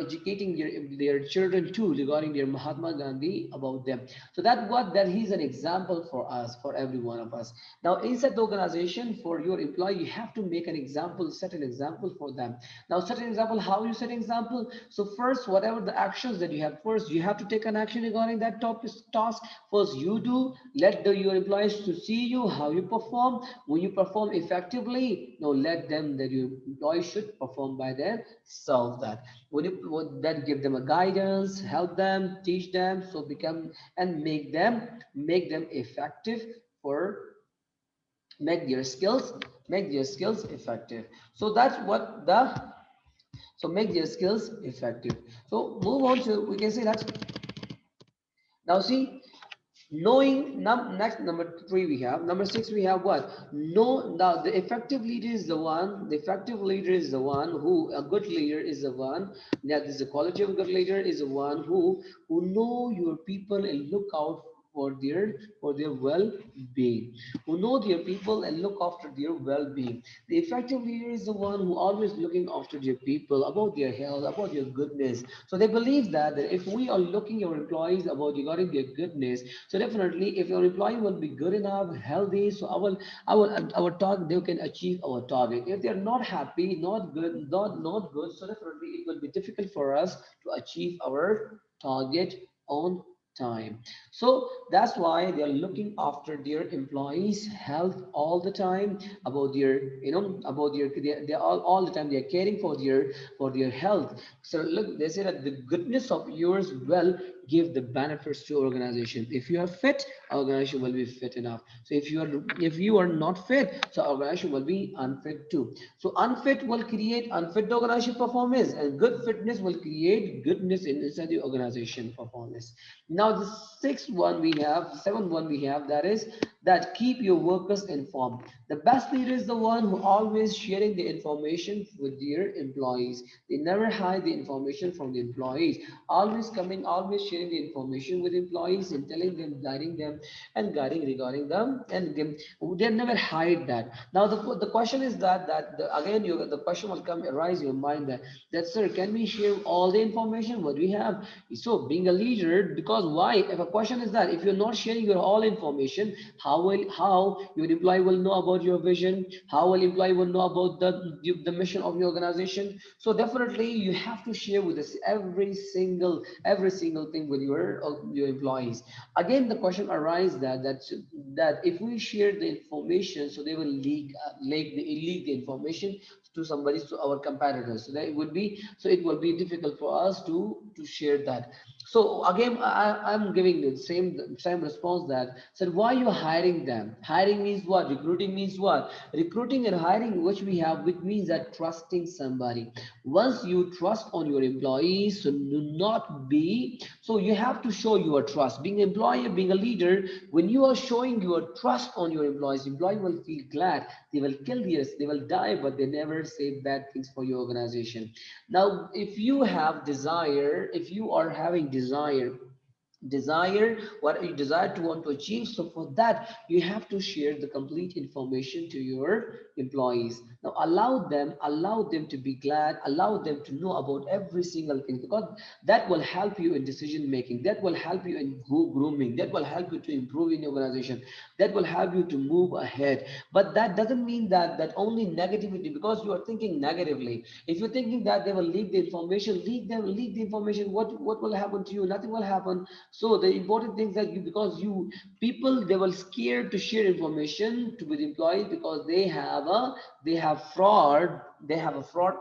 educating their children too regarding their Mahatma Gandhi about them. So that he's an example for us, for every one of us. Now inside the organization, for your employee, you have to make an example, set an example for them. Now set an example, how you set an example? So first, whatever the actions that you have, first you have to take an action regarding that top task. First you do, let your employees to see you how you perform. When you perform effectively, now let them that your employees should perform by themselves. That when then give them a guidance, help them, teach them, so become and make them effective for make their skills effective. So that's what the so make their skills effective. So move on to, we can say that now see, Knowing next, number three we have. Number six we have what? No, now the effective leader is the one. The effective leader is the one who, a good leader is the one. That is the quality of a good leader is the one who know your people and look out for their well-being. Who know their people and look after their well-being. The effective leader is the one who always looking after their people, about their health, about their goodness. So they believe that if we are looking our employees about regarding their goodness, so definitely if your employee will be good enough, healthy, so our target, they can achieve our target. If they are not happy, not good, not good, so definitely it will be difficult for us to achieve our target on time. So that's why they are looking after their employees health all the time, about their, about their, they all the time they are caring for their health. So look, they say that the goodness of yours will give the benefits to organization. If you are fit, organization will be fit enough. So if you are not fit, so organization will be unfit too. So unfit will create unfit organization performance, and good fitness will create goodness inside the organization performance. Now the sixth one we have, the seventh one we have, that is that keep your workers informed. The best leader is the one who always sharing the information with their employees. They never hide the information from the employees. Always coming, always sharing the information with employees and telling them, guiding them, and guiding regarding them, and they never hide that. Now the question is again the question will come arise your mind that sir, can we share all the information what we have? So being a leader, because why? If a question is that if you're not sharing your all information, how your employee will know about your vision? How will employee will know about the mission of your organization? So definitely you have to share with us every single thing with your employees. Again, the question arises that if we share the information, so they will leak the information to somebody, to our competitors. So that it will be difficult for us to share that. So again, I'm giving the same response that said, why you hiring them? Hiring means what? Recruiting means what? Recruiting and hiring, which we have, which means that trusting somebody. Once you trust on your employees, so do not be, so you have to show your trust. Being an employer, being a leader, when you are showing your trust on your employees, employee will feel glad. They will kill this, they will die, but they never say bad things for your organization. Now if you have desire, if you are having desire what you desire to want to achieve, so for that you have to share the complete information to your employees. Now allow them to be glad, allow them to know about every single thing, because that will help you in decision making, that will help you in grooming, that will help you to improve in your organization, that will help you to move ahead. But that doesn't mean that only negativity, because you are thinking negatively. If you're thinking that they will leak the information, leak the information, what will happen to you? Nothing will happen. So the important thing is that because you people, they will scared to share information to with employees, because they have a fraud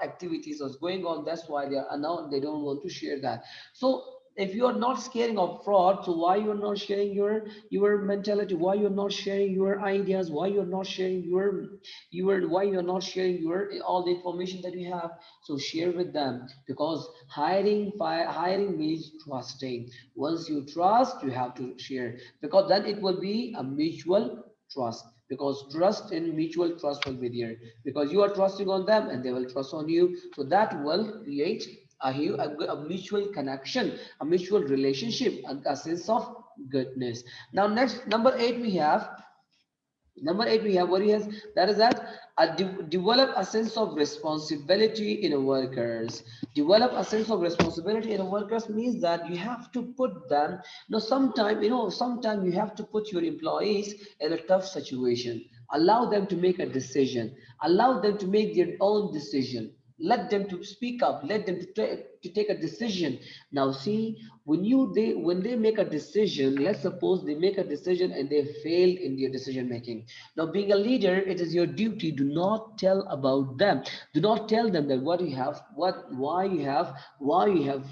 activities that's going on. That's why they don't want to share that. So if you are not scaring of fraud, so why you're not sharing your mentality? Why you're not sharing your ideas? Why you're not sharing why you're not sharing your all the information that you have? So share with them, because hiring means trusting. Once you trust, you have to share, because then it will be a mutual trust, because trust and mutual trust will be there, because you are trusting on them and they will trust on you. So that will create a mutual connection, a mutual relationship, and a sense of goodness. Now next, number eight we have what he has, that is that develop a sense of responsibility in a workers. Develop a sense of responsibility in a workers means that you have to put them, sometime you have to put your employees in a tough situation. Allow them to make a decision, allow them to make their own decision, let them to speak up, let them to take a decision. Now see, when they make a decision, let's suppose they make a decision and they fail in their decision making. Now being a leader, it is your duty, do not tell about them, do not tell them that what you have what why you have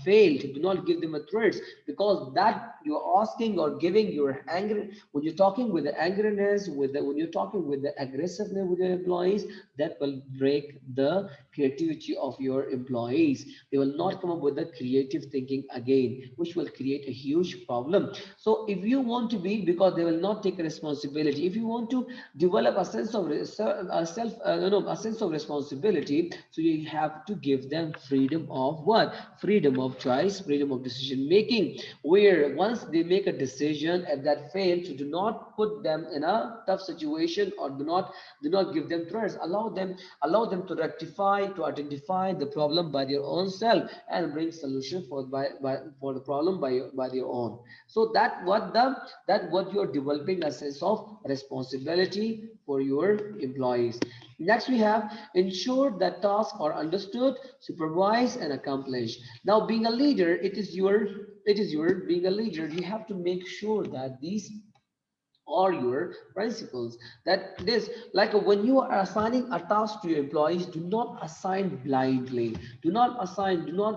failed. Do not give them a threats, because that you're asking or giving your anger, when you're talking with the angriness, when you're talking with the aggressiveness with your employees, that will break the creativity of your employees. They will not come up with the creative thinking again, which will create a huge problem. So if you want to be, because they will not take responsibility, if you want to develop a sense of a sense of responsibility, so you have to give them freedom of what? Freedom of choice, freedom of decision making, where once they make a decision, if that fails, so do not put them in a tough situation, or do not give them threats. Allow them to rectify, to identify the problem by their own self, and bring solution for the problem by their own. So that what you're developing a sense of responsibility for your employees. Next, we have ensure that tasks are understood, supervised, and accomplished. Now, being a leader, it is your being a leader. You have to make sure that these or your principles, that this, like when you are assigning a task to your employees, do not assign blindly. Do not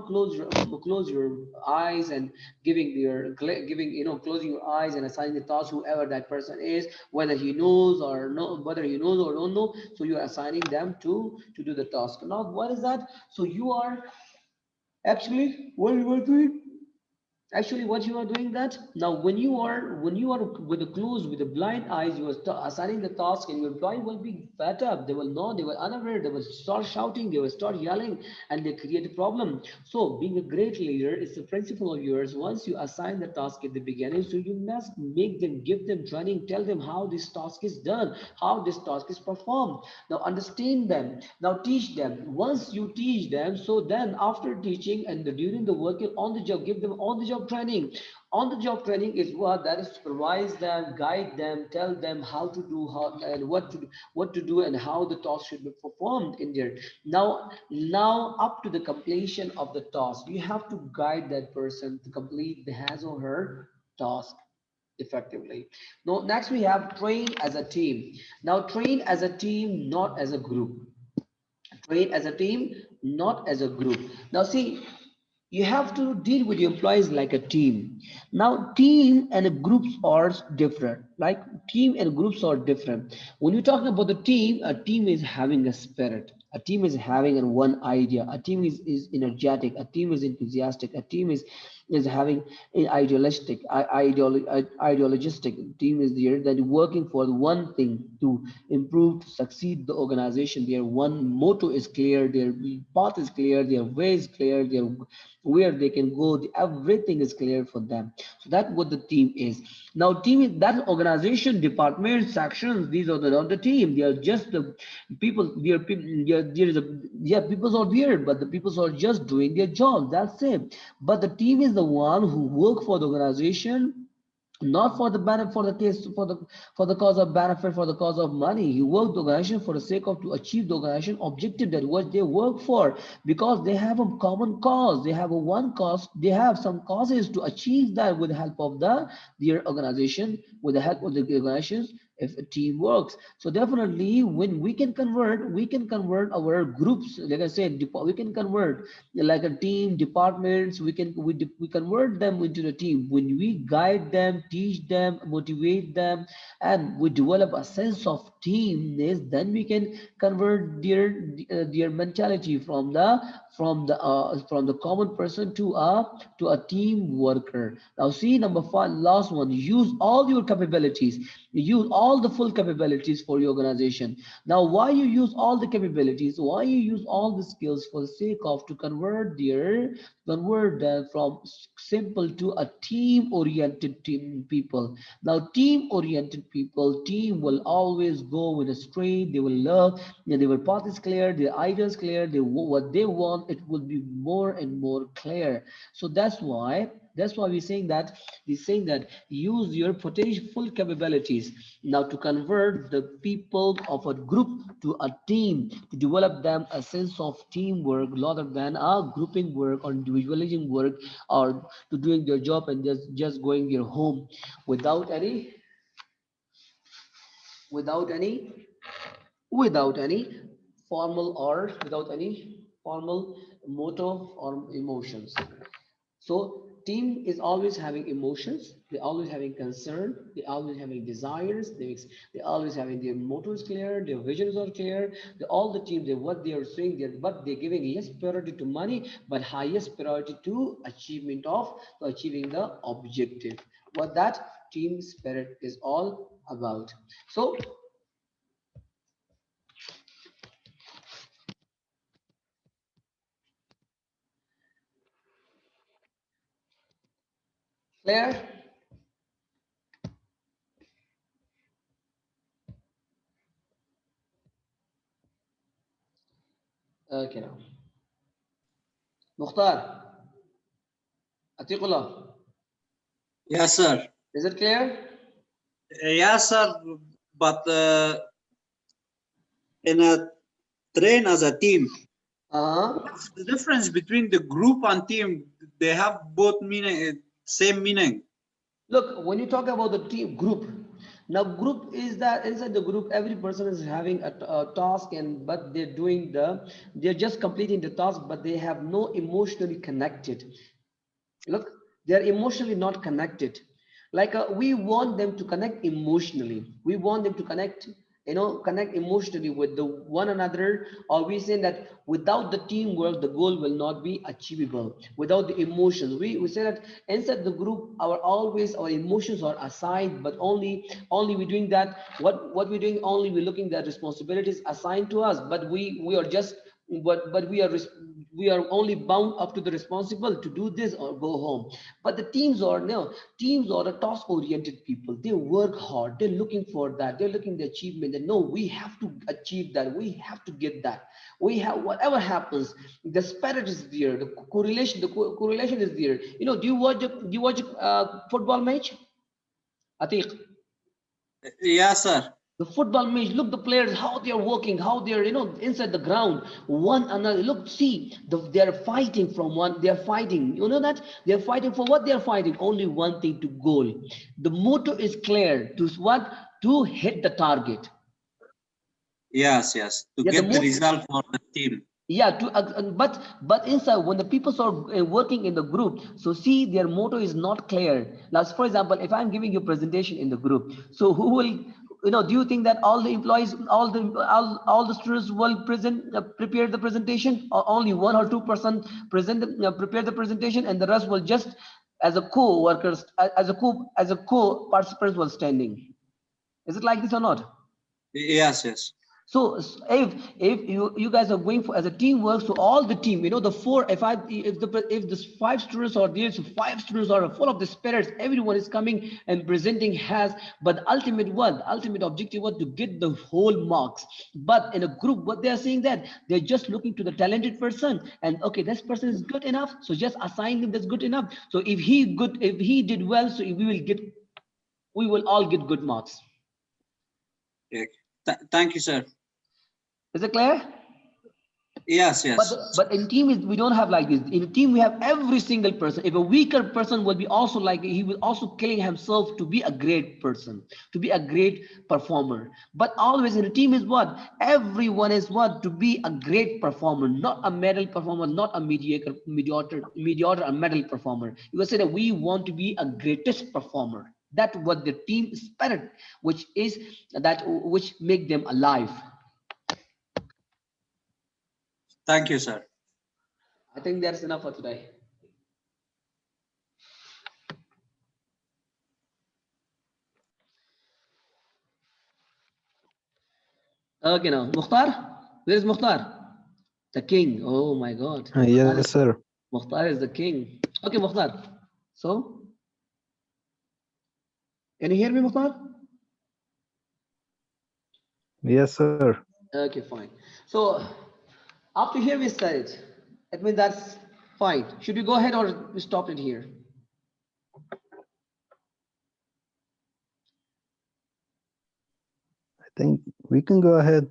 close your eyes and closing your eyes and assigning the task whoever that person is, whether he knows or don't know. So you are assigning them to do the task. Now what is that? So you are actually what you are doing. Actually, what you are doing that now, when you are with the close, with the blind eyes, you are assigning the task, and your employee will be fed up. They will know, they will unaware, they will start shouting, they will start yelling, and they create a problem. So being a great leader is a principle of yours. Once you assign the task at the beginning, so you must give them training, tell them how this task is done, how this task is performed. Now understand them, now teach them. Once you teach them, so then after teaching and during the working on the job, give them on the job training. On the job training is what? That is supervise them, guide them, tell them how to do, how and what to do and how the task should be performed in there. Now up to the completion of the task, you have to guide that person to complete the his or her task effectively. Now next, we have train as a team. Now train as a team, not as a group. Train as a team, not as a group. Now see, you have to deal with your employees like a team. Now team and groups are different. Like team and groups are different. When you're talking about the team, a team is having a spirit, a team is having one idea, a team is energetic, a team is enthusiastic, a team is having an ideologistic team is there that working for one thing to improve, to succeed the organization. Their one motto is clear, their path is clear, their way is clear, their where they can go, everything is clear for them. So that's what the team is. Now team is that organization, departments, sections, these are not the team. They are just the people. There is a, yeah, people are there, but the people are just doing their job, that's it. But the team is the one who work for the organization, not for the benefit, for the cause of benefit, for the cause of money. You work the organization for the sake of to achieve the organization objective, that what they work for, because they have a common cause, they have a one cause, they have some causes to achieve that with the help of their organization, with the help of the organizations, if a team works. So definitely when we can convert our groups, like I said, we can convert like a team, departments, we convert them into the team when we guide them, teach them, motivate them, and we develop a sense of teamness. Then we can convert their mentality from the common person to a team worker. Now see, number five, last one, use all your capabilities. You use all the full capabilities for your organization. Now why you use all the capabilities, why you use all the skills, for the sake of to convert them from simple to a team oriented team people. Now team oriented people, team will always go with a straight, they will love, and their path is clear, their ideas clear, what they want, it will be more and more clear. So that's why we're saying that use your potential full capabilities now to convert the people of a group to a team, to develop them a sense of teamwork rather than a grouping work or individualism work, or to doing their job and just going their home without any without any without any without any formal motto or emotions. So team is always having emotions, they always having concern, they always having desires, they always having their mottos clear, their visions are clear. All the team, they what they are saying, but they're giving less priority to money, but highest priority to achieving the objective. What that team spirit is all about. So Claire, okay now. Mukhtar, Atiqullah, Yes, sir. is it clear? Yes, sir. But in a train as a team, Uh-huh. what's the difference between the group and team? They have both meaning, same meaning. Look, when you talk about the team group, now group is that inside the group, every person is having a task, and but they're just completing the task, but they have no emotionally connected. Look, they're emotionally not connected. Like we want them to connect emotionally. We want them to connect, connect emotionally with the one another. Or we say that without the teamwork, the goal will not be achievable. Without the emotions, we say that inside the group, our emotions are aside, but only we're doing that. What we're doing, only we're looking at responsibilities assigned to us, but we are just but we are only bound up to the responsible to do this or go home. But the teams are no teams are the task oriented people. They work hard, they're looking for that, they're looking the achievement, and no, we have to achieve that, we have to get that. We have whatever happens, the spirit is there, the correlation is there. Do you watch a football match, Atiq? Yes, sir. The football match, look the players, how they are working, how they are, inside the ground, one another. Look, see, they are fighting from one, they are fighting. You know that? They are fighting for what they are fighting? Only one thing, to goal. The motto is clear, to what? To hit the target. Yes, yes. To Yeah, the get the motto. result for the team. Yeah, but inside, when the people are working in the group, so see, their motto is not clear. Now, for example, if I'm giving you presentation in the group, so who will, do you think that all the employees, all the students will prepare the presentation, or only 1 or 2% prepare the presentation, and the rest will just as a co-workers, as a co-participants will standing? Is it like this or not? Yes, yes. So if you guys are going for as a teamwork, so all the team, the four, if the 5 students are there, so 5 students are full of the spirits, everyone is coming and presenting has, but ultimate objective was to get the whole marks. But in a group, what they are saying, that they're just looking to the talented person, and okay, this person is good enough, so just assign him, that's good enough. So if he did well, so we will all get good marks. Okay. Thank you, sir. Is it clear? Yes, But yes. but in team we don't have like this. In a team we have every single person. If a weaker person will be also like, he will also killing himself to be a great person, to be a great performer. But always in a team is what? Everyone is what? To be a great performer, not a medal performer, not a mediocre or medal performer. You will say that we want to be a greatest performer. That's what the team spirit, which make them alive. Thank you, sir. I think that's enough for today. Okay, now Mukhtar, where is Mukhtar? The king. Oh my God, Yes, sir. Mukhtar is the king. Okay, Mukhtar. So, can you hear me, Mukhtar? Yes, sir. Okay, fine. So, after here we said it. It means that's fine. Should we go ahead or we stop it here? I think we can go ahead.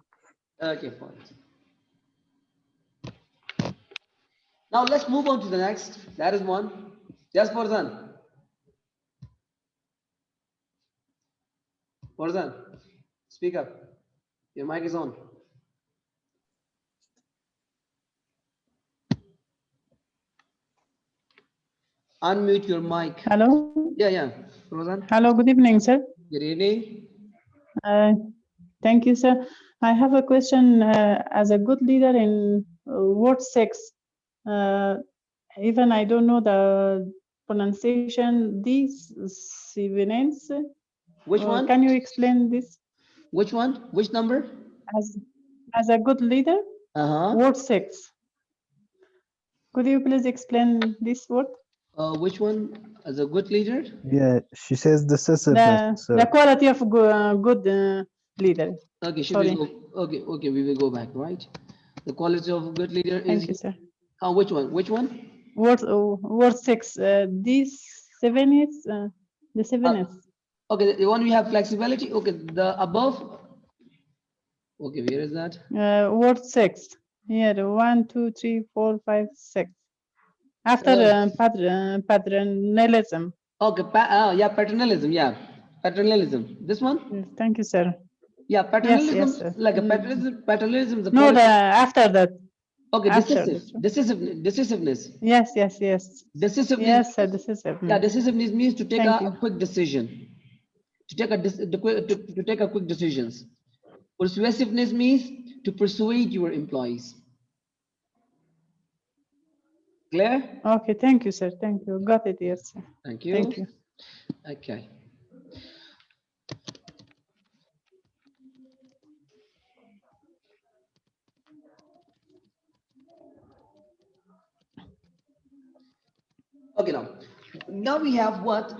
Okay, fine. Now let's move on to the next. That is one. Yes, Farzan. Farzan, speak up. Your mic is on. Unmute your mic. Hello. Yeah. Rosan, Hello. Good evening, sir. good evening. Uh, thank you, sir. I have a question. As a good leader in word 6, uh, even I don't know the pronunciation. Decisiveness. Which one? Can you explain this? Which one? Which number? As as a good leader, Uh-huh. word 6. Could you please explain this word? Which one as a good leader? Yeah, she says decisiveness, The sir. quality of good leader. Okay, should we Sorry. go? Okay, we will go back, right? The quality of a good leader is, Thank you, sir. which one? Which one? Word 6. This 7 is the 7 Uh, is okay, the one we have flexibility. Okay, the above. Okay, where is that? word 6. Here, 1, 2, 3, 4, 5, 6. After Uh, paternalism. okay, yeah, paternalism. Yeah, paternalism. This one? Yes, thank you, sir. Yeah, Yes, paternalism. sir. Like a paternalism is the No, the quality. after that. Okay, After that. Sir. decisiveness. Yes. Decisiveness. Yes, sir. This is Yeah, happening. decisiveness means to take Thank a you. quick decision. To take to take a quick decisions. Persuasiveness means to persuade your employees. Clear? Okay, thank you, sir. Thank you. Got it, yes, sir. Thank you. Thank you. Okay. Okay, now we have what?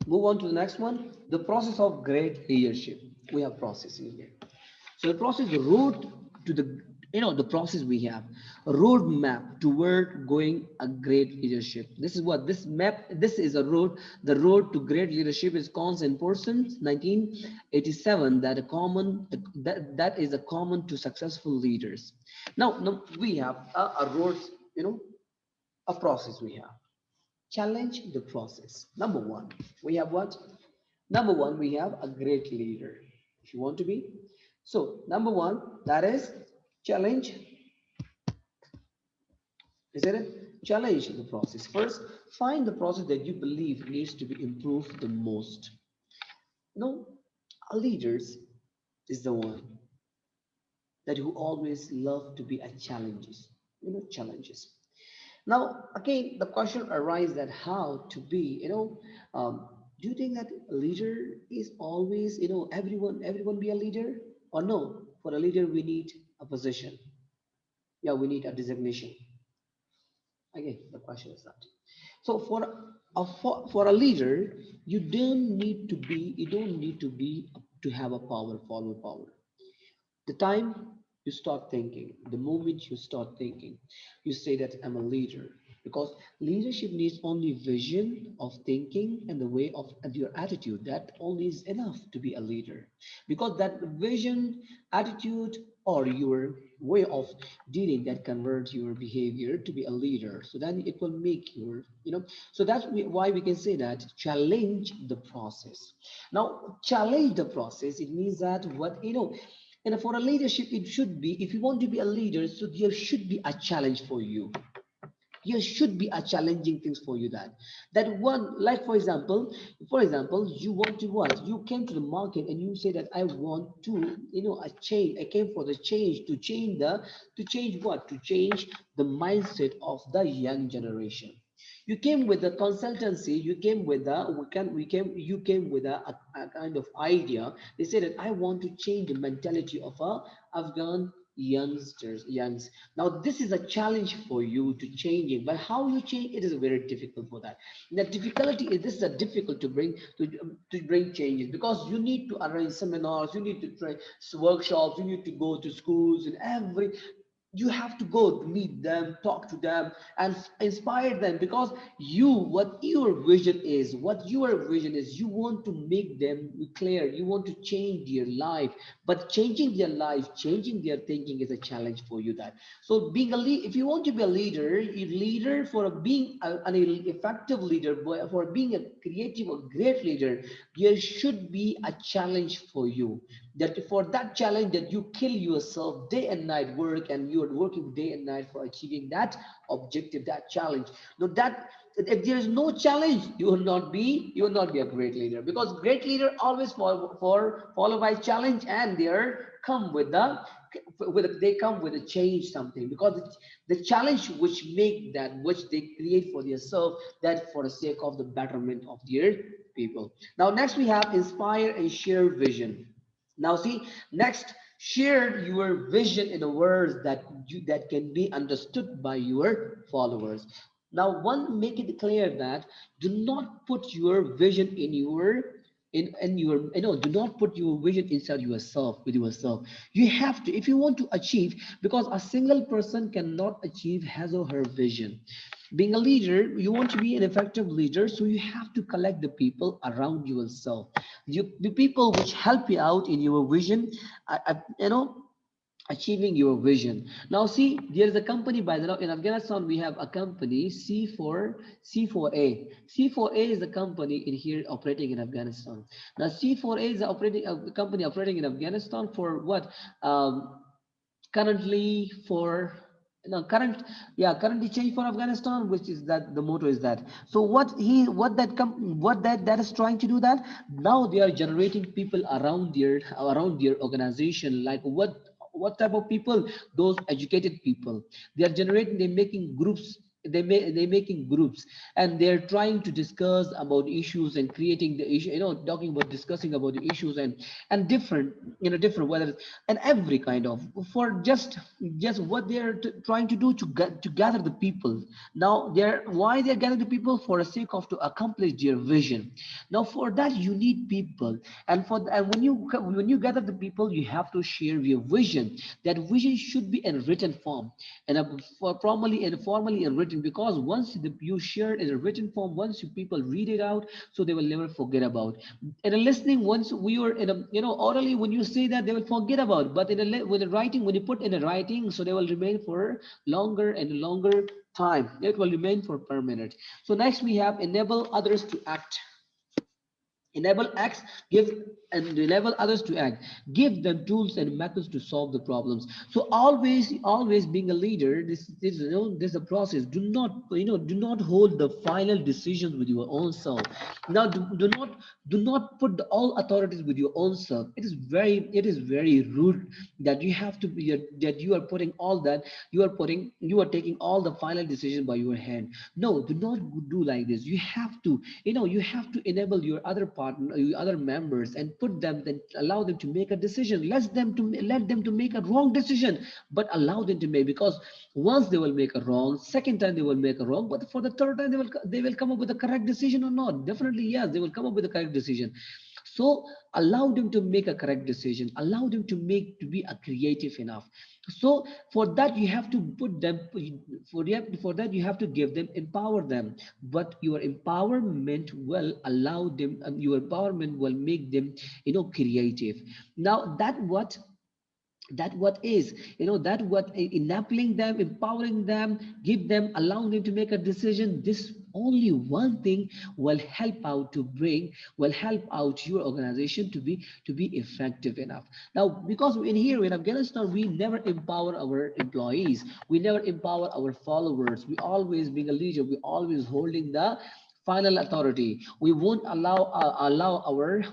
Move on to the next one. The process of great leadership. We have processes here. So the process, the road to the, the process we have, a roadmap toward going a great leadership. This is what this map, this is a road, the road to great leadership is Cons and Persons, 1987, that is a common to successful leaders. Now we have a road, a process we have. Challenge the process. Number one, we have what? Number one, we have a great leader. If you want to be. So, number one, that is challenge. Is it? Challenge the process. First, find the process that you believe needs to be improved the most. A leaders is the one that who always love to be at challenges. Challenges. Now, again, the question arises that how to be, do you think that a leader is always, everyone be a leader? Or no, for a leader, we need a position. Yeah, we need a designation. Again, the question is that. So for a leader, you don't need to be to have a formal power. The time you start thinking, the moment you start thinking, you say that I'm a leader. Because leadership needs only vision of thinking and the way of and your attitude. That only is enough to be a leader. Because that vision, attitude, or your way of dealing that converts your behavior to be a leader. So then it will make so that's why we can say that challenge the process. Now, challenge the process, it means that and for a leadership, it should be, if you want to be a leader, so there should be a challenge for you. There should be a challenging things for you that one, like for example, you want to what? You came to the market and you say that I want to, a change. I came for the change to change what? To change the mindset of the young generation. You came with a consultancy, you came with you came with a kind of idea. They said that I want to change the mentality of Afghan youngs. Now this is a challenge for you to change it, but how you change it is very difficult for that. The difficulty is this is a difficult to bring changes because you need to arrange seminars, you need to try workshops, you need to go to schools and you have to go to meet them, talk to them, and inspire them because what your vision is, you want to make them clear, you want to change their life, but changing their life, changing their thinking is a challenge for you that. So being a lead, if you want to be a leader for being an effective leader, for being a creative or great leader, there should be a challenge for you. that for that challenge that you kill yourself day and night work, and you are working day and night for achieving that objective, that challenge. Now that if there is no challenge, you will not be a great leader, because great leader always follow by challenge, and they come with a change something, because the challenge which make that, which they create for themselves, that for the sake of the betterment of their people. Now next we have inspire and share vision. Now see, next, share your vision in the words that can be understood by your followers. Now, one, make it clear that do not put your vision in your do not put your vision inside yourself, with yourself. You have to, if you want to achieve, because a single person cannot achieve his or her vision. Being a leader, you want to be an effective leader, so you have to collect the people around yourself, the people which help you out in your vision, achieving your vision. Now see, there is a company by the, in Afghanistan we have a company C4A. C4A is a company in here operating in Afghanistan. Now C4A is a company operating in Afghanistan for what? Currently for no current yeah currently change for Afghanistan, which is that the motto is that. So what that is trying to do, that now they are generating people around their organization, like what type of people? Those educated people. They are generating, they're making groups, they're making groups, and they're trying to discuss about issues and creating the issue, talking about, discussing about the issues, and different, different, whether, and every kind of, for just what they're trying to do to gather the people. Now they're, why they're gathering the people? For the sake of to accomplish their vision. Now for that you need people, and when you gather the people, you have to share your vision. That vision should be in written form, and formally and formally in written, because once you share it in a written form, once you people read it out, so they will never forget about. In a listening, once we were in a, orally, when you say that, they will forget about, but with a writing, when you put in a writing, so they will remain for longer and longer time. It will remain for permanent. So next we have enable others to act. Enable acts, give, and enable others to act. Give them tools and methods to solve the problems. So always being a leader, this is a process. Do not hold the final decisions with your own self. Now do not put all authorities with your own self. It is very rude that you have to be, that you are putting all that, you are taking all the final decision by your hand. No, do not do like this. You have to enable your other partner, your other members, and put them, then allow them to make a decision. Let them to make a wrong decision, but allow them to make, because once they will make a wrong, second time they will make a wrong, but for the third time they will come up with a correct decision or not. Definitely yes, they will come up with a correct decision. So allow them to make a correct decision, allow them to be a creative enough. So for that you have to put them, for that you have to give them, empower them. But your empowerment will allow them, your empowerment will make them, creative. Now that what is, that what enabling them, empowering them, give them, allowing them to make a decision. This only one thing will help out your organization to be effective enough. Now because in Afghanistan, we never empower our employees, we never empower our followers. We always, being a leader, we always holding the final authority. We won't allow our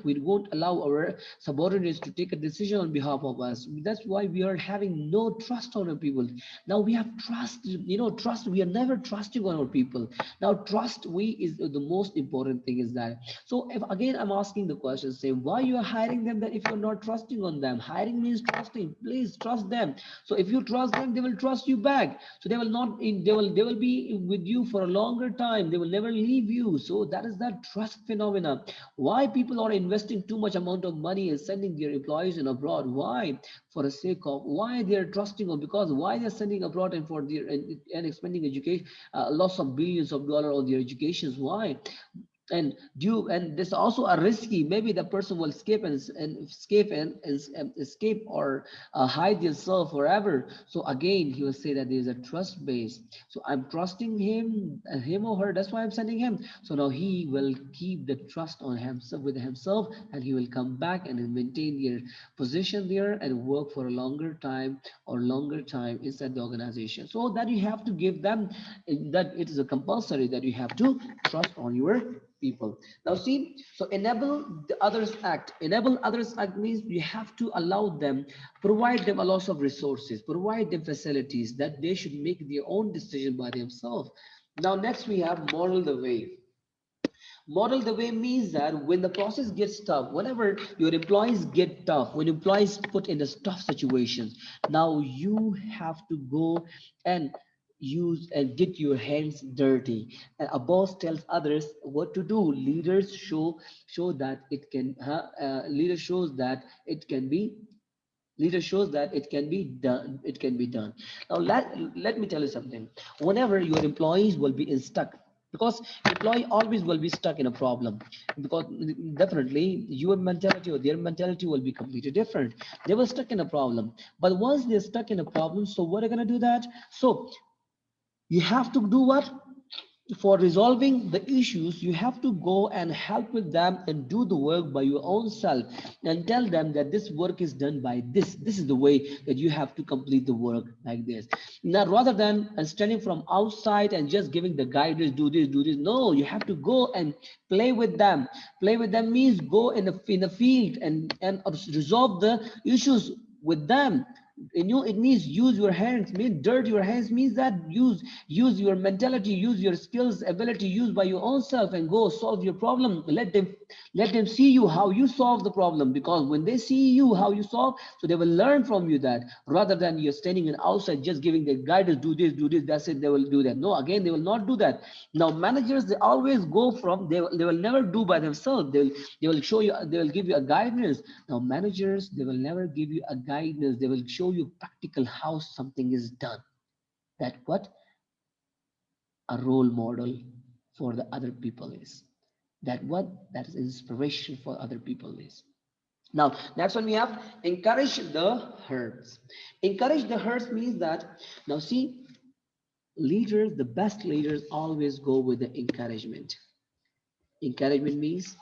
subordinates to take a decision on behalf of us. That's why we are having no trust on our people. Now we have trust. We are never trusting on our people. Now trust, we is the most important thing, is that. So if again I'm asking the question, say, why you are hiring them, that if you're not trusting on them? Hiring means trusting. Please trust them. So if you trust them, they will trust you back. So they will not they will be with you for a longer time. They will never leave you. So that is that trust phenomena. Why people are investing too much amount of money and sending their employees in abroad? Why? For the sake of, why they are trusting on, because why they're sending abroad, and for their and expending education, lots of billions of dollars on their educations. Why? And this also a risky, maybe the person will escape and escape or hide himself forever. So again he will say that there is a trust base, so I'm trusting him or her, that's why I'm sending him. So now he will keep the trust on himself with himself, and he will come back and maintain their position there and work for a longer time inside the organization. So that you have to give them, that it is a compulsory that you have to trust on your people. Now see, so enable others act means you have to allow them, provide them a lot of resources, provide them facilities that they should make their own decision by themselves. Now next we have model the way. Model the way means that when the process gets tough, whenever your employees get tough, when employees put in the tough situations, now you have to go and use and get your hands dirty. And a boss tells others what to do. Leaders show that it can. Leader shows that it can be. Leader shows that it can be done. It can be done. Now let me tell you something. Whenever your employees will be stuck, because employee always will be stuck in a problem, because definitely your mentality or their mentality will be completely different. They were stuck in a problem, but once they're stuck in a problem, so what are going to do that? So you have to do what? For resolving the issues, you have to go and help with them and do the work by your own self, and tell them that this work is done by this is the way that you have to complete the work, like this. Now rather than standing from outside and just giving the guidance, do this, no, you have to go and play with them. Play with them means go in the field and resolve the issues with them. It means use your hands. Mean dirt your hands means that use your mentality, use your skills, ability, use by your own self, and go solve your problem. Let them see you how you solve the problem, because when they see you how you solve, so they will learn from you that, rather than you're standing in outside just giving the guidance, do this, that's it, they will do that. No, again, they will not do that. Now managers, they always go from, they will never do by themselves. They will show you, they will give you a guidance. Now managers, they will never give you a guidance, they will show you practical how something is done. That what a role model for the other people is. That is inspiration for other people is. Now next one we have encourage the herds. Encourage the herds means that, now see, leaders, the best leaders always go with the encouragement. Encouragement means,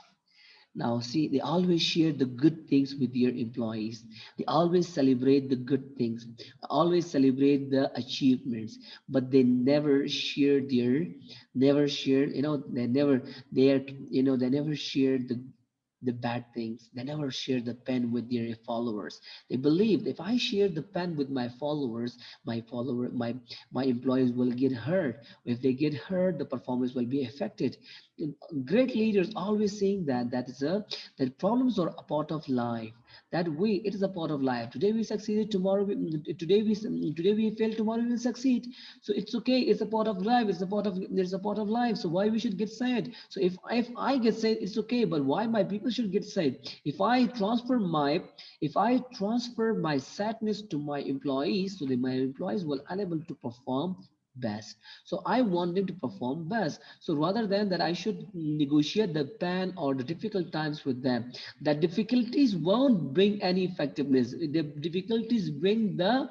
now, see, they always share the good things with their employees. They always celebrate the good things, always celebrate the achievements, but they never share, they never share the bad things. They never share the pen with their followers. They believe if I share the pen with my followers, my employees will get hurt. If they get hurt, the performance will be affected. Great leaders always saying that problems are a part of life. That way, it is a part of life. Today we succeeded, today we fail, tomorrow we will succeed. So it's okay. It's a part of life. It's a part of life. So why we should get sad? So if I get sad, it's okay. But why my people should get sad? If I transfer my sadness to my employees, so that my employees will unable to perform best. So I want them to perform best. So rather than that, I should negotiate the pain or the difficult times with them. The difficulties won't bring any effectiveness. The difficulties bring the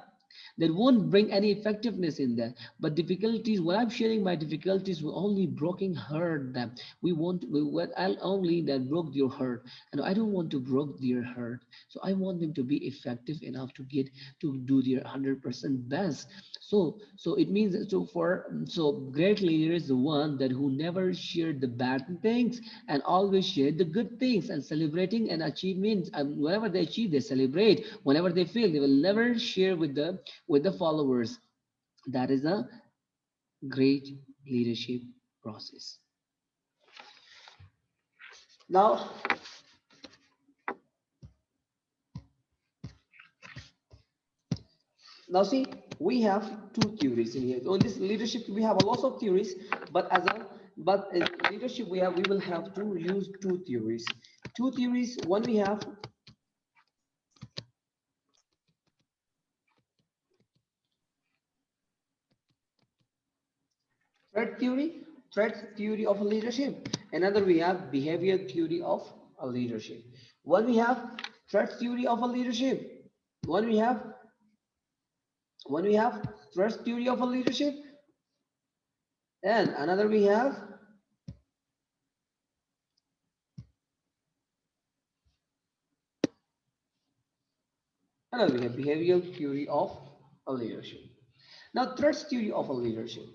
that won't bring any effectiveness in that. But difficulties, when I'm sharing my difficulties, will only broken hurt them. I'll only that broke your hurt, and I don't want to broke their hurt. So I want them to be effective enough to do their 100% best. So it means that, so great leader is the one that who never shared the bad things and always shared the good things, and celebrating an achievement. And whenever they achieve, they celebrate. Whenever they fail, they will never share with the followers. That is a great leadership process. Now see, we have two theories in here. On this leadership, we have a lot of theories, but in leadership, we will have to use two theories. Two theories. One we have threat theory, threat theory of a leadership. Another we have behavior theory of a leadership. One we have threat theory of a leadership. One we have threat theory of a leadership, and another we have behavioral theory of a leadership. Now, threat theory of a leadership.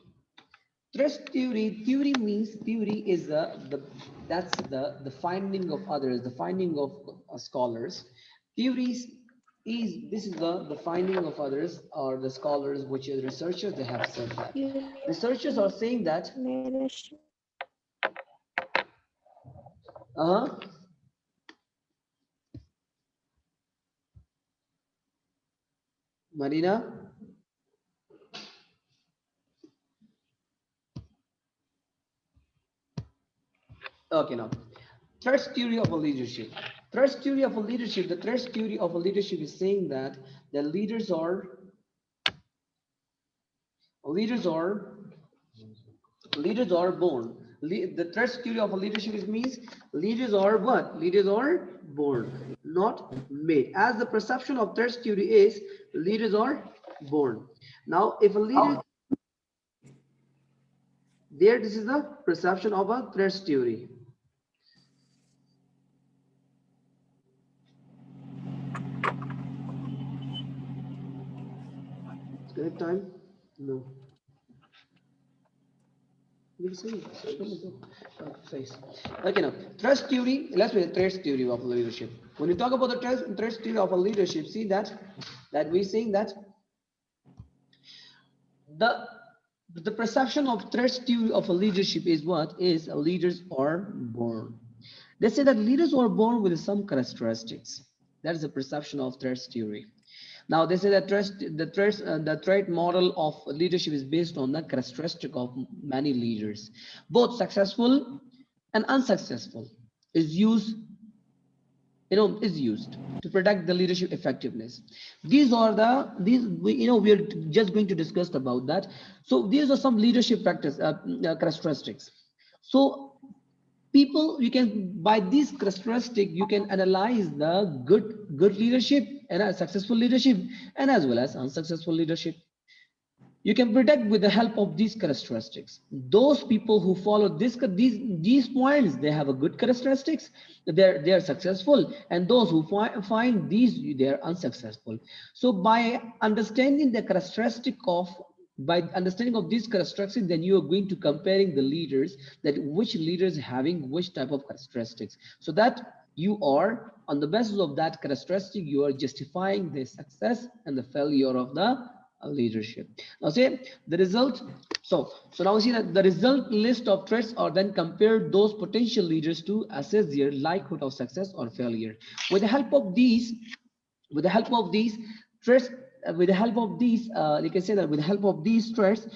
Threat theory means theory is that's the finding of others, the finding of scholars. Theories is this is the finding of others or the scholars, which is researchers. They have said that researchers are saying that. Marina. Okay, now threat theory of a leadership. Threat theory of a leadership. The threat theory of a leadership is saying that the leaders are born. The threat theory of a leadership means leaders are what? Leaders are born, not made. As the perception of threat theory is, leaders are born. Now, if a leader there, this is the perception of a threat theory. Correct time? No. We'll see. Okay, now trust theory. Let's do the trust theory of leadership. When you talk about the trust theory of a leadership, see that we're saying that the perception of trust theory of a leadership is what is leaders are born. They say that leaders are born with some characteristics. That is the perception of trust theory. Now they say that the trait model of leadership is based on the characteristic of many leaders, both successful and unsuccessful, is used to protect the leadership effectiveness. We are just going to discuss about that. So these are some leadership characteristics. So people, you can, by these characteristics, you can analyze the good leadership and a successful leadership, and as well as unsuccessful leadership. You can predict with the help of these characteristics. Those people who follow these points, they have a good characteristics, they are successful, and those who find these, they are unsuccessful. So by understanding the characteristic of these characteristics, then you are going to comparing the leaders, that which leaders having which type of characteristics, so that you are on the basis of that characteristic, you are justifying the success and the failure of the leadership. Now say the result. So now we see that the result list of traits are then compared those potential leaders to assess their likelihood of success or failure. With the help of these traits, with the help of these, you can say that with the help of these traits,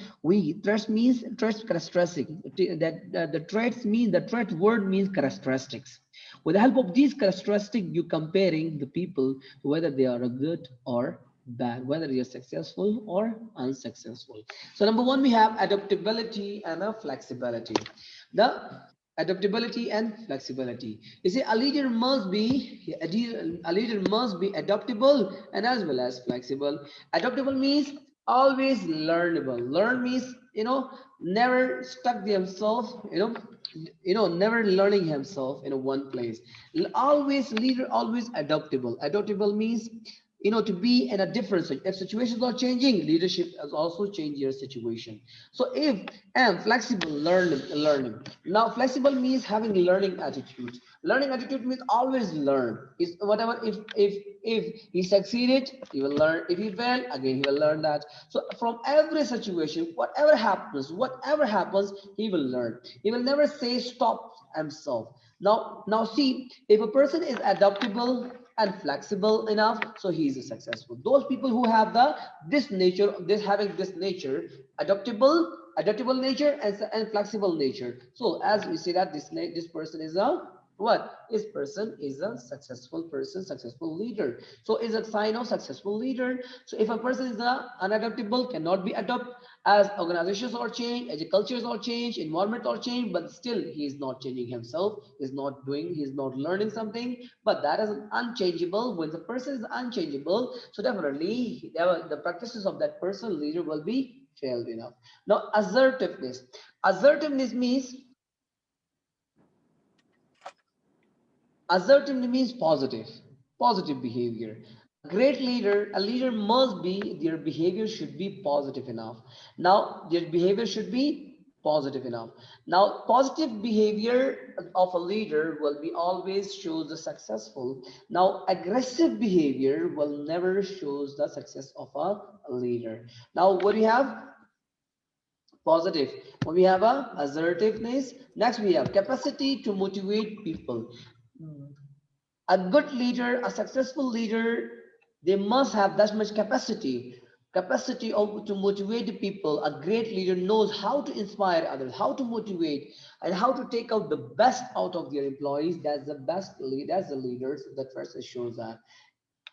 traits means traits characteristic. The traits mean, the trait word means characteristics. With the help of these characteristics, you comparing the people whether they are a good or bad, whether you're successful or unsuccessful. So number one, we have adaptability and flexibility. The adaptability and flexibility. You see, a leader must be adaptable and as well as flexible. Adaptable means always learnable. Learn means never stuck themselves, never learning himself in one place. Leader always adaptable. Adaptable means to be in a different, if situations are changing, leadership has also changed your situation. So if and flexible, learning. Now flexible means having learning attitude. Learning attitude means always learn. Is whatever, if he succeeded, he will learn. If he failed, again he will learn that. So from every situation, whatever happens, he will learn. He will never say stop himself. Now see, if a person is adaptable and flexible enough, so he is successful. Those people who have this nature, adaptable nature and flexible nature. So as we say that this person is a this person is a successful person, successful leader. So is a sign of successful leader. So if a person is unadaptable, cannot be As organizations are changed, as cultures are changed, environment are changed, but still he is not changing himself, he's not doing, he's not learning something, but that is unchangeable. When the person is unchangeable, so definitely the practices of that person leader will be failed enough. Now, assertiveness. Assertiveness means positive behavior. A great leader, a leader must be, their behavior should be positive enough. Now, their behavior should be positive enough. Now, positive behavior of a leader will be always shows the successful. Now, aggressive behavior will never shows the success of a leader. Now, what do you have? Positive. When we have a assertiveness, next we have capacity to motivate people. A good leader, a successful leader, they must have that much capacity to motivate the people. A great leader knows how to inspire others, how to motivate, and how to take out the best out of their employees. That's the best lead. That's the leaders that first shows that.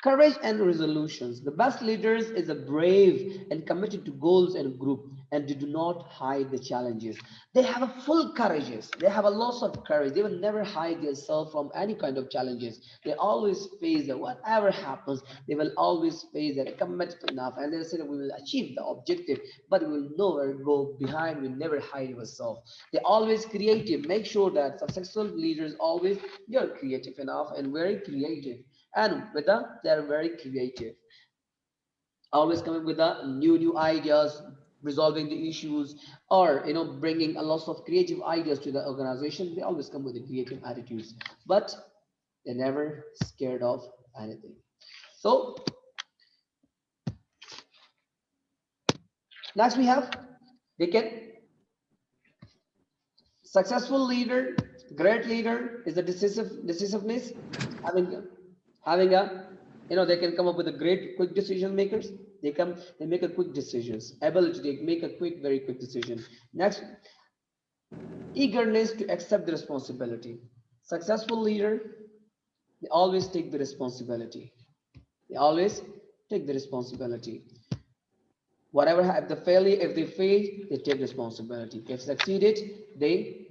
Courage and resolutions. The best leaders is a brave and committed to goals and group, and they do not hide the challenges. They have a full courageous. They have a loss of courage. They will never hide themselves from any kind of challenges. They always face that whatever happens, they will always face that committed enough, and they say that we will achieve the objective, but we will never go behind. We never hide ourselves. They always creative. Make sure that successful leaders always they are creative enough and very creative, and with that they're very creative, always coming with the new ideas, resolving the issues, or bringing a lot of creative ideas to the organization. They always come with the creative attitudes, but they're never scared of anything. So next we have, they can, successful leader, great leader is the decisiveness, having a, they can come up with a great quick decision makers. They make a quick decisions, ability to make a very quick decision. Next, eagerness to accept the responsibility. Successful leader, they always take the responsibility. They always take the responsibility. Whatever, if they fail, they take responsibility. If succeeded, they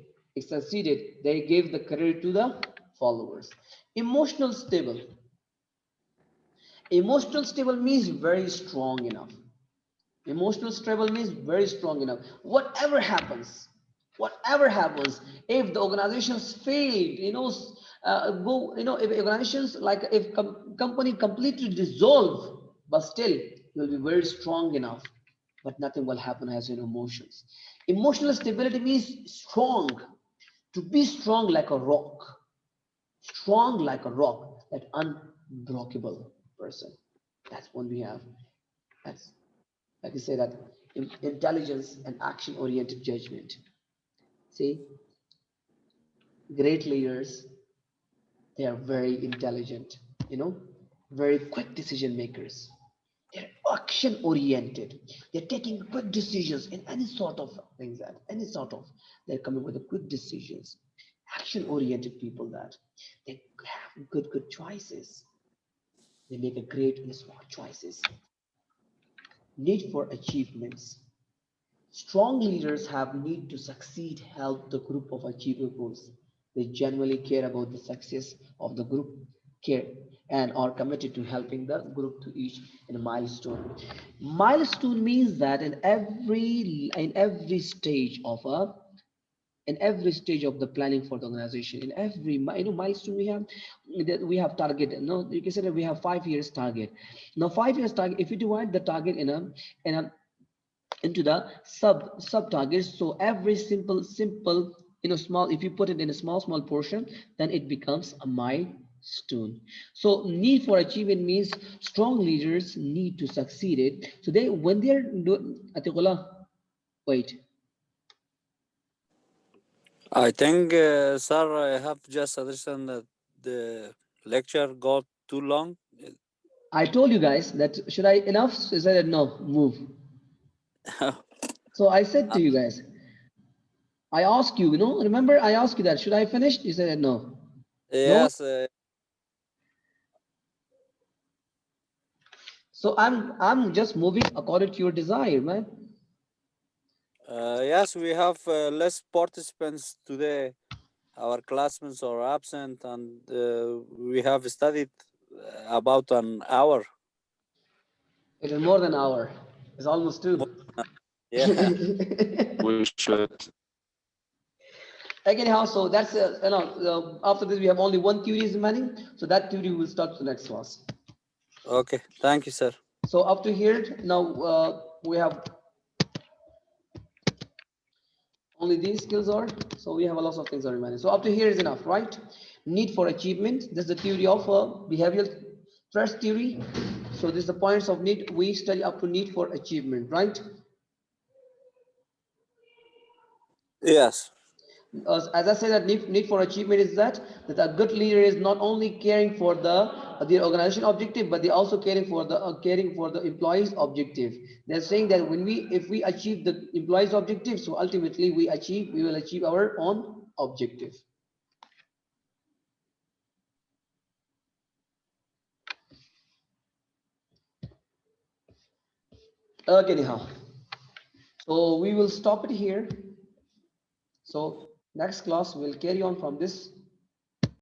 give the credit to the followers. Emotional stable. Emotional stable means very strong enough. Emotional stable means very strong enough. Whatever happens, if the organizations failed, if organizations, like if company completely dissolve, but still you'll be very strong enough, but nothing will happen as in emotions. Emotional stability means strong, to be strong like a rock, that unbreakable person. That's what we have. That's, like I say, that intelligence and action oriented judgment. See, great leaders, they are very intelligent, very quick decision makers. They're action oriented. They're taking quick decisions in any sort of things, that any sort of, they're coming with the quick decisions. Action oriented people, that they have good choices. They make a great and smart choices. Need for achievements. Strong leaders have need to succeed, help the group of achieve goals. They genuinely care about the success of the group, care and are committed to helping the group to reach a milestone. Milestone means that in every stage of the planning for the organization, in every milestone we have target. No, you can say that we have 5 years target. Now 5 years target, if you divide the target in a into the sub targets, so every simple small, if you put it in a small portion, then it becomes a milestone. So need for achievement means strong leaders need to succeed it, so they, when they're Atiqullah, wait, I think, sir, I have just suggestion that the lecture got too long. I told you guys that should I enough, so I said no, move. So I said to you guys, I asked you, remember I asked you that should I finish, you said no. Yes, So I'm just moving according to your desire, man. Yes, we have less participants today. Our classmates are absent, and we have studied about an hour. It is more than an hour. It's almost More 2. Yeah. We should. Anyhow, so that's after this we have only one theory is remaining. So that theory will start the next class. Okay. Thank you, sir. So up to here now we have only these skills are, so we have a lot of things are remaining. So up to here is enough, right? Need for achievement. This is the theory of behavioral trust theory. So this is the points of need. We study up to need for achievement, right? Yes. As I said, that need for achievement is that a good leader is not only caring for the organization objective, but they also caring for the employees objective. They're saying that if we achieve the employees objective, so ultimately we will achieve our own objective. Okay, anyhow, so we will stop it here. So next class we'll carry on from this